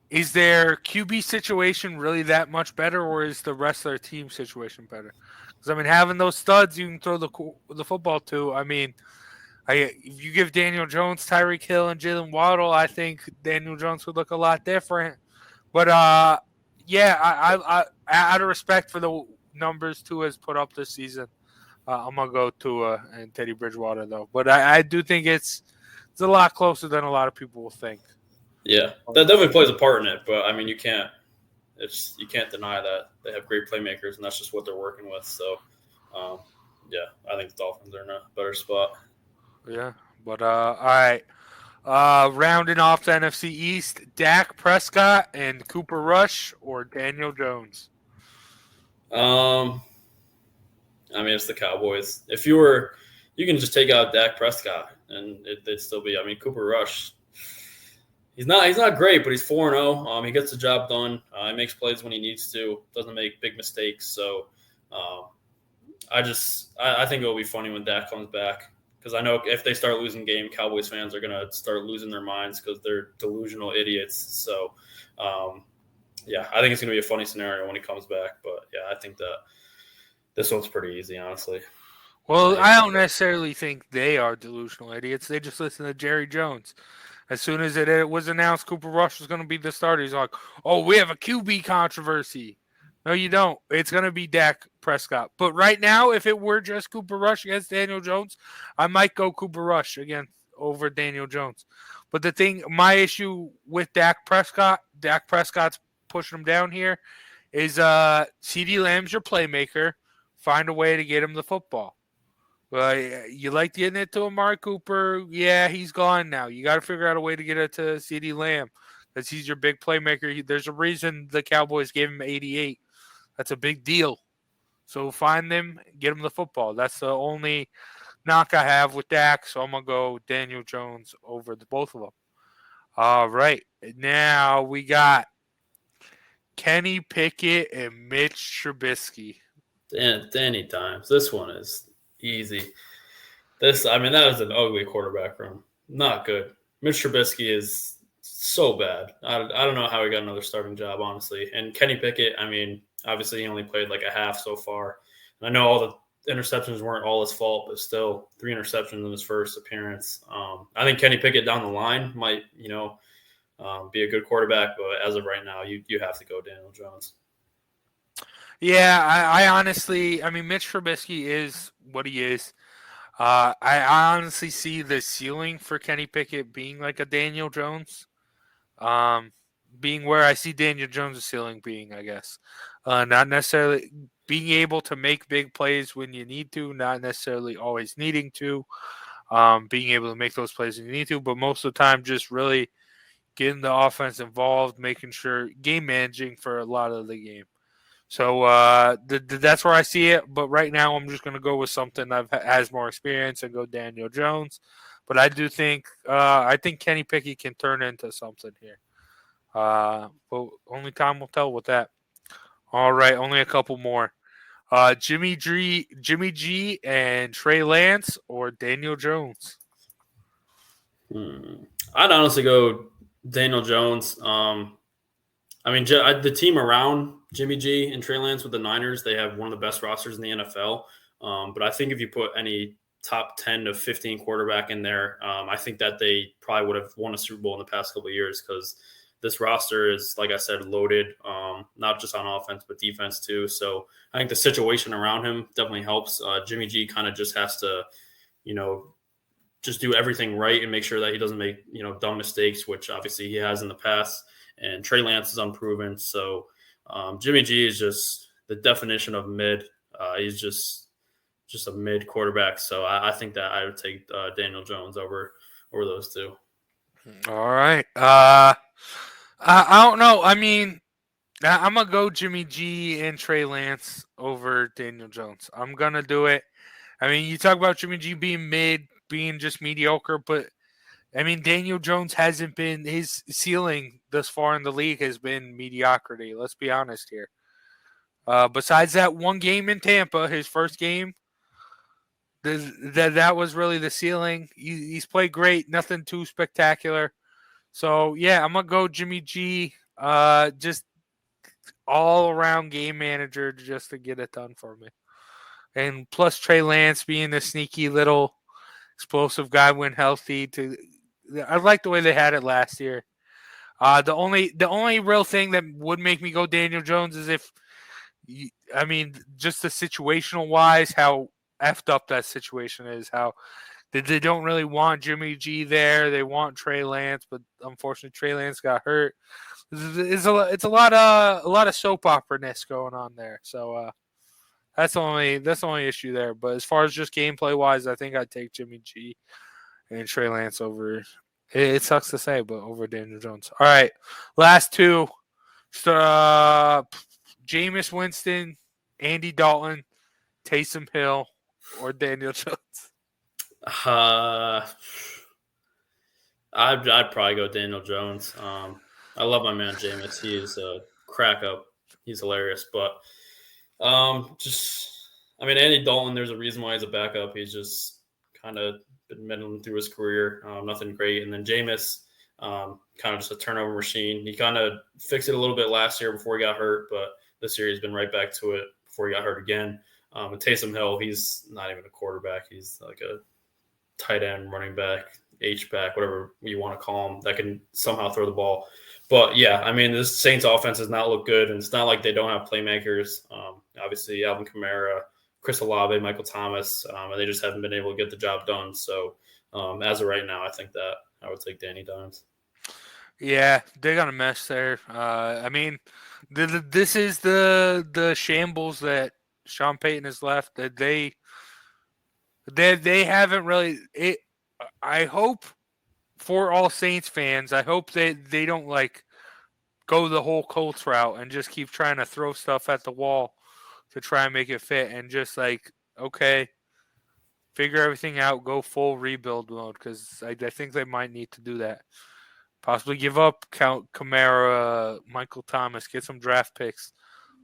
Is their QB situation really that much better, or is the rest of their team situation better? Because having those studs you can throw the football to. If you give Daniel Jones, Tyreek Hill, and Jalen Waddle, I think Daniel Jones would look a lot different. But I out of respect for the numbers Tua has put up this season, I'm gonna go Tua and Teddy Bridgewater though. But I do think it's a lot closer than a lot of people will think. Yeah, that definitely plays a part in it, but you can't deny that they have great playmakers, and that's just what they're working with. So, I think the Dolphins are in a better spot. Yeah, but all right. Rounding off the NFC East, Dak Prescott and Cooper Rush or Daniel Jones? It's the Cowboys. If you can just take out Dak Prescott, and they'd still be. Cooper Rush. He's not great, but he's 4-0. He gets the job done. He makes plays when he needs to. Doesn't make big mistakes. So, I think it'll be funny when Dak comes back, because I know if they start losing game, Cowboys fans are gonna start losing their minds because they're delusional idiots. So, I think it's gonna be a funny scenario when he comes back. But I think that this one's pretty easy, honestly. Well, I don't necessarily think they are delusional idiots. They just listen to Jerry Jones. As soon as it was announced Cooper Rush was going to be the starter, he's like, oh, we have a QB controversy. No, you don't. It's going to be Dak Prescott. But right now, if it were just Cooper Rush against Daniel Jones, I might go Cooper Rush over Daniel Jones. But my issue with Dak Prescott's pushing him down here, is CeeDee Lamb's your playmaker. Find a way to get him the football. Well, you like getting it to Amari Cooper. Yeah, he's gone now. You got to figure out a way to get it to CeeDee Lamb, because he's your big playmaker. There's a reason the Cowboys gave him 88. That's a big deal. So find them, get them the football. That's the only knock I have with Dak. So I'm gonna go Daniel Jones over the both of them. All right, now we got Kenny Pickett and Mitch Trubisky. Danny Dimes. This one is easy. That was an ugly quarterback room. Not good. Mitch Trubisky is so bad. I don't know how he got another starting job, honestly. And Kenny Pickett, obviously he only played like a half so far. And I know all the interceptions weren't all his fault, but still 3 interceptions in his first appearance. I think Kenny Pickett down the line might, be a good quarterback, but as of right now, you have to go Daniel Jones. Yeah, I honestly, Mitch Trubisky is what he is. I honestly see the ceiling for Kenny Pickett being like a Daniel Jones, being where I see Daniel Jones' ceiling being, I guess. Not necessarily being able to make big plays when you need to, not necessarily always needing to, being able to make those plays when you need to, but most of the time just really getting the offense involved, making sure game managing for a lot of the game. So that's where I see it. But right now, I'm just going to go with something that has more experience and go Daniel Jones. But I do think Kenny Pickett can turn into something here. But only time will tell with that. All right, only a couple more. Jimmy G, and Trey Lance or Daniel Jones. I'd honestly go Daniel Jones. The team around Jimmy G and Trey Lance with the Niners, they have one of the best rosters in the NFL. But I think if you put any top 10 to 15 quarterback in there, I think that they probably would have won a Super Bowl in the past couple of years because this roster is, like I said, loaded, not just on offense, but defense too. So I think the situation around him definitely helps. Jimmy G kind of just has to, just do everything right and make sure that he doesn't make, dumb mistakes, which obviously he has in the past. And Trey Lance is unproven. So Jimmy G is just the definition of mid. He's just a mid quarterback. So I think that I would take Daniel Jones over those two. All right. I don't know. I'm going to go Jimmy G and Trey Lance over Daniel Jones. I'm going to do it. You talk about Jimmy G being mid, being just mediocre, but Daniel Jones hasn't been, his ceiling thus far in the league has been mediocrity. Let's be honest here. Besides that one game in Tampa, his first game, that was really the ceiling. He's played great, nothing too spectacular. So, yeah, I'm going to go Jimmy G, just all-around game manager just to get it done for me. And plus Trey Lance being the sneaky little explosive guy when healthy. I like the way they had it last year. The only real thing that would make me go Daniel Jones is if, just the situational wise, how effed up that situation is. How they don't really want Jimmy G there. They want Trey Lance, but unfortunately Trey Lance got hurt. It's a lot of soap opera-ness going on there. So that's the only issue there. But as far as just gameplay wise, I think I'd take Jimmy G and Trey Lance over. It sucks to say, but over Daniel Jones. All right, last two. Jameis Winston, Andy Dalton, Taysom Hill, or Daniel Jones. I'd probably go Daniel Jones. I love my man Jameis. He is a crack up. He's hilarious. But Andy Dalton, there's a reason why he's a backup. He's just kind of been meddling through his career. Nothing great. And then Jameis, kind of just a turnover machine. He kind of fixed it a little bit last year before he got hurt, but this year he's been right back to it before he got hurt again. And Taysom Hill, he's not even a quarterback. He's like a tight end, running back, H-back, whatever you want to call him, that can somehow throw the ball. But, yeah, this Saints offense does not look good, and it's not like they don't have playmakers. Obviously, Alvin Kamara, Chris Olave, Michael Thomas, and they just haven't been able to get the job done. So, as of right now, I think that I would take Danny Dimes. Yeah, they got a mess there. This is the shambles that Sean Payton has left. That they haven't really. I hope for all Saints fans, I hope that they don't go the whole Colts route and just keep trying to throw stuff at the wall to try and make it fit, and just like, okay, figure everything out, go full rebuild mode, because I think they might need to do that. Possibly give up Count Kamara, Michael Thomas, get some draft picks,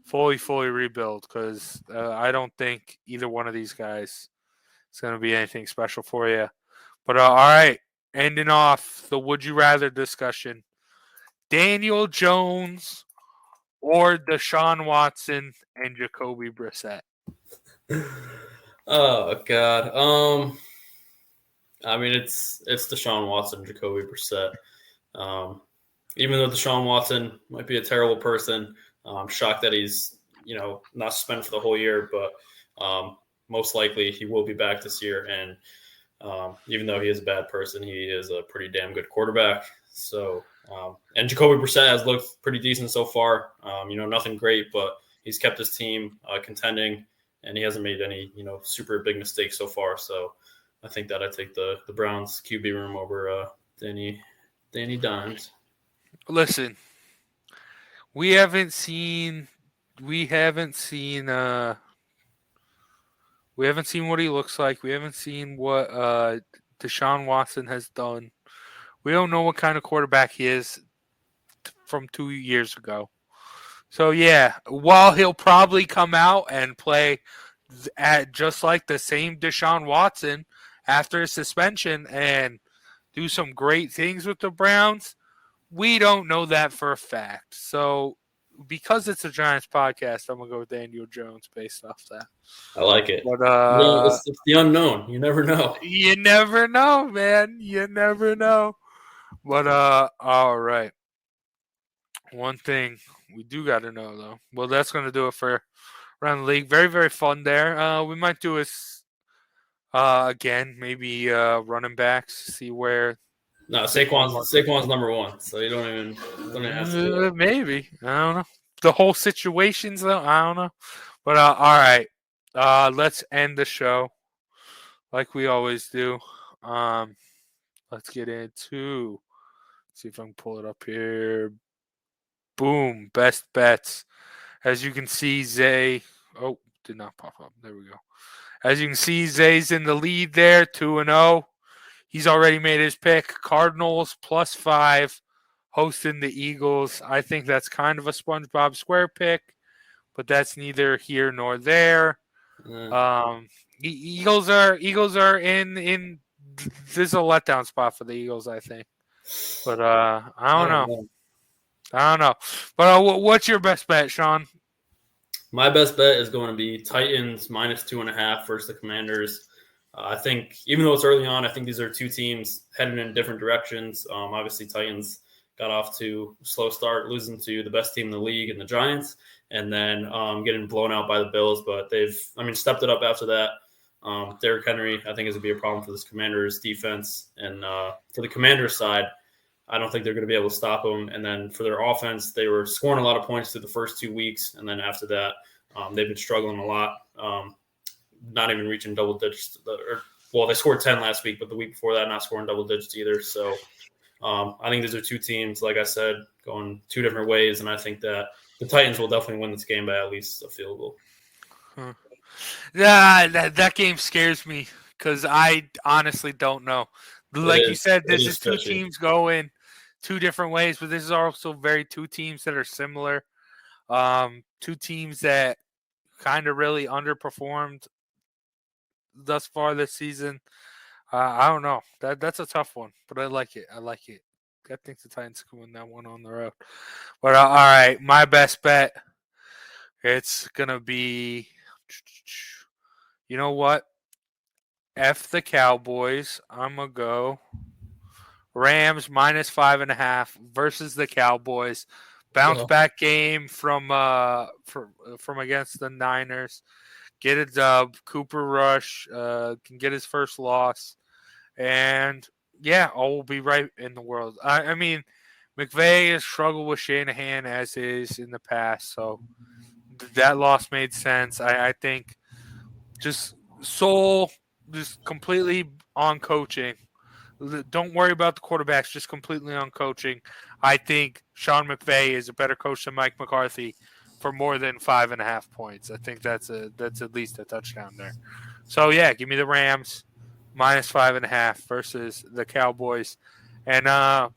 fully rebuild, because I don't think either one of these guys is going to be anything special for you. But all right, ending off the would you rather discussion: Daniel Jones or Deshaun Watson and Jacoby Brissett. Oh God. I mean, it's Deshaun Watson, Jacoby Brissett. Even though Deshaun Watson might be a terrible person, I'm shocked that he's not suspended for the whole year. But most likely he will be back this year. And even though he is a bad person, he is a pretty damn good quarterback. So and Jacoby Brissett has looked pretty decent so far. Nothing great, but he's kept his team contending, and he hasn't made any super big mistakes so far. So I think that I take the Browns QB room over Danny Dimes. Listen, we haven't seen what he looks like. We haven't seen what Deshaun Watson has done. We don't know what kind of quarterback he is from 2 years ago. So yeah, while he'll probably come out and play at just like the same Deshaun Watson after his suspension and do some great things with the Browns, we don't know that for a fact. So because it's a Giants podcast, I'm going to go with Daniel Jones based off that. I like it. But it's the unknown. You never know. You never know, man. You never know. But all right. One thing we do got to know, though. Well, that's going to do it for around the league. Very, very fun there. We might do this again, maybe running backs, see where. No, Saquon's number one, so you don't even have to do it. Maybe. I don't know. The whole situations, though, I don't know. But all right. Let's end the show like we always do. Let's get into. See if I can pull it up here. Boom. Best bets. As you can see, Zay. Oh, did not pop up. There we go. As you can see, Zay's in the lead there, 2-0. He's already made his pick. Cardinals +5, hosting the Eagles. I think that's kind of a SpongeBob Square pick, but that's neither here nor there. Eagles are in. This is a letdown spot for the Eagles, I think. But I don't know. But what's your best bet, Sean? My best bet is going to be Titans -2.5 versus the Commanders. I think even though it's early on, I think these are two teams heading in different directions. Obviously, Titans got off to a slow start, losing to the best team in the league and the Giants, and then getting blown out by the Bills. But they've stepped it up after that. Derrick Henry, I think, is going to be a problem for this Commanders defense. And for the Commanders side, I don't think they're going to be able to stop them. And then for their offense, they were scoring a lot of points through the first 2 weeks. And then after that, they've been struggling a lot, not even reaching double digits. They scored 10 last week, but the week before that, not scoring double digits either. So I think these are two teams, like I said, going two different ways. And I think that the Titans will definitely win this game by at least a field goal. Yeah, that game scares me because I honestly don't know. Like you said, this is two teams going two different ways, but this is also two teams that are similar. Two teams that kind of really underperformed thus far this season. I don't know. That's a tough one, but I like it. I think the Titans can win that one on the road. But all right, my best bet. It's gonna be. You know what? F the Cowboys. I'm gonna go Rams -5.5 versus the Cowboys. Bounce back game from against the Niners. Get a dub. Cooper Rush can get his first loss, and yeah, all will be right in the world. I mean, McVay has struggled with Shanahan as is in the past, so that loss made sense. I think just completely on coaching. Don't worry about the quarterbacks, just completely on coaching. I think Sean McVay is a better coach than Mike McCarthy for more than 5.5 points. I think that's at least a touchdown there. So yeah, give me the Rams minus 5.5 versus the Cowboys, and I'll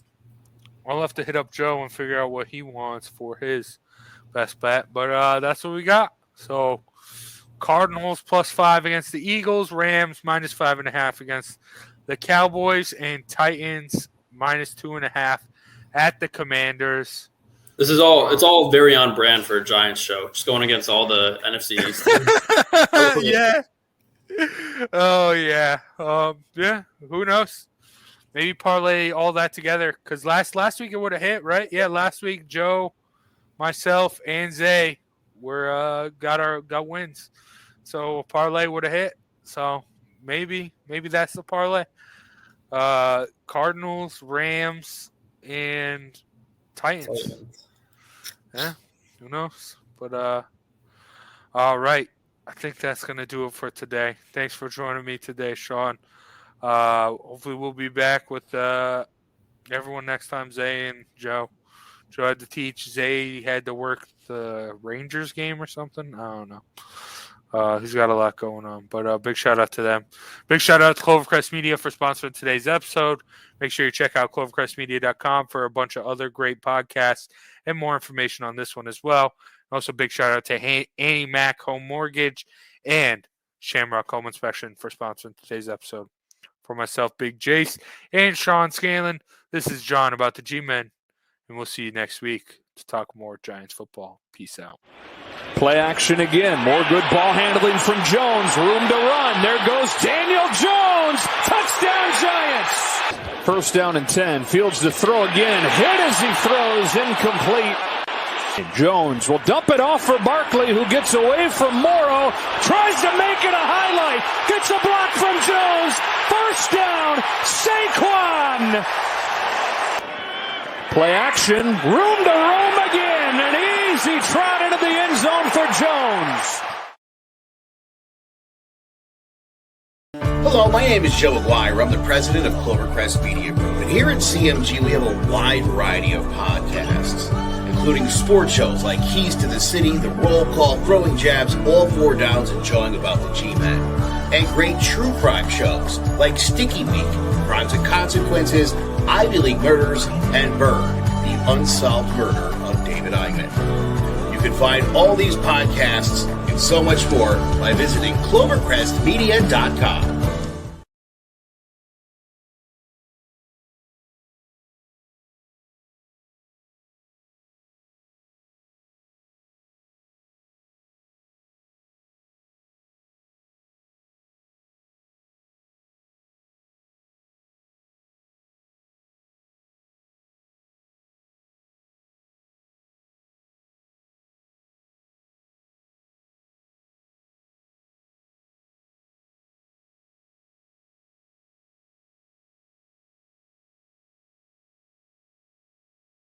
have to hit up Joe and figure out what he wants for his best bet. But that's what we got. So Cardinals +5 against the Eagles, Rams minus 5.5 against the Cowboys, and Titans minus 2.5 at the Commanders. It's all very on brand for a Giants show. Just going against all the NFC East. Yeah. Oh yeah. Yeah. Who knows? Maybe parlay all that together, because last week it would have hit, right? Yeah. Last week, Joe, myself, and Zay got wins. So a parlay would have hit. So maybe that's the parlay. Cardinals, Rams, and Titans. Yeah, who knows? But all right. I think that's gonna do it for today. Thanks for joining me today, Sean. Hopefully we'll be back with everyone next time. Zay and Joe. Joe had to teach. Zay had to work the Rangers game or something. I don't know. He's got a lot going on. But big shout out to them. Big shout out to Clovercrest Media for sponsoring today's episode. Make sure you check out clovercrestmedia.com for a bunch of other great podcasts and more information on this one as well. Also, big shout out to Annie Mac Home Mortgage and Shamrock Home Inspection for sponsoring today's episode. For myself, Big Jace, and Sean Scanlon, this is John about the GMen, and we'll see you next week to talk more Giants football. Peace out. Play action again. More good ball handling from Jones. Room to run. There goes Daniel Jones. Touchdown Giants. 1st down and 10. Fields to throw again. Hit as he throws. Incomplete. Jones will dump it off for Barkley, who gets away from Morrow. Tries to make it a highlight. Gets a block from Jones. 1st down. Saquon. Play action. Room to roam again. An easy trot into the end zone for Jones. Hello, my name is Joe Aguirre. I'm the president of Clovercrest Media Group. And here at CMG, we have a wide variety of podcasts, including sports shows like Keys to the City, The Roll Call, Throwing Jabs, All 4 Downs, and Jawing About the G-Men. And great true crime shows like Sticky Week, Crimes and Consequences, Ivy League Murders, and Bird, the unsolved murder of David Eichmann. You can find all these podcasts and so much more by visiting clovercrestmedia.com.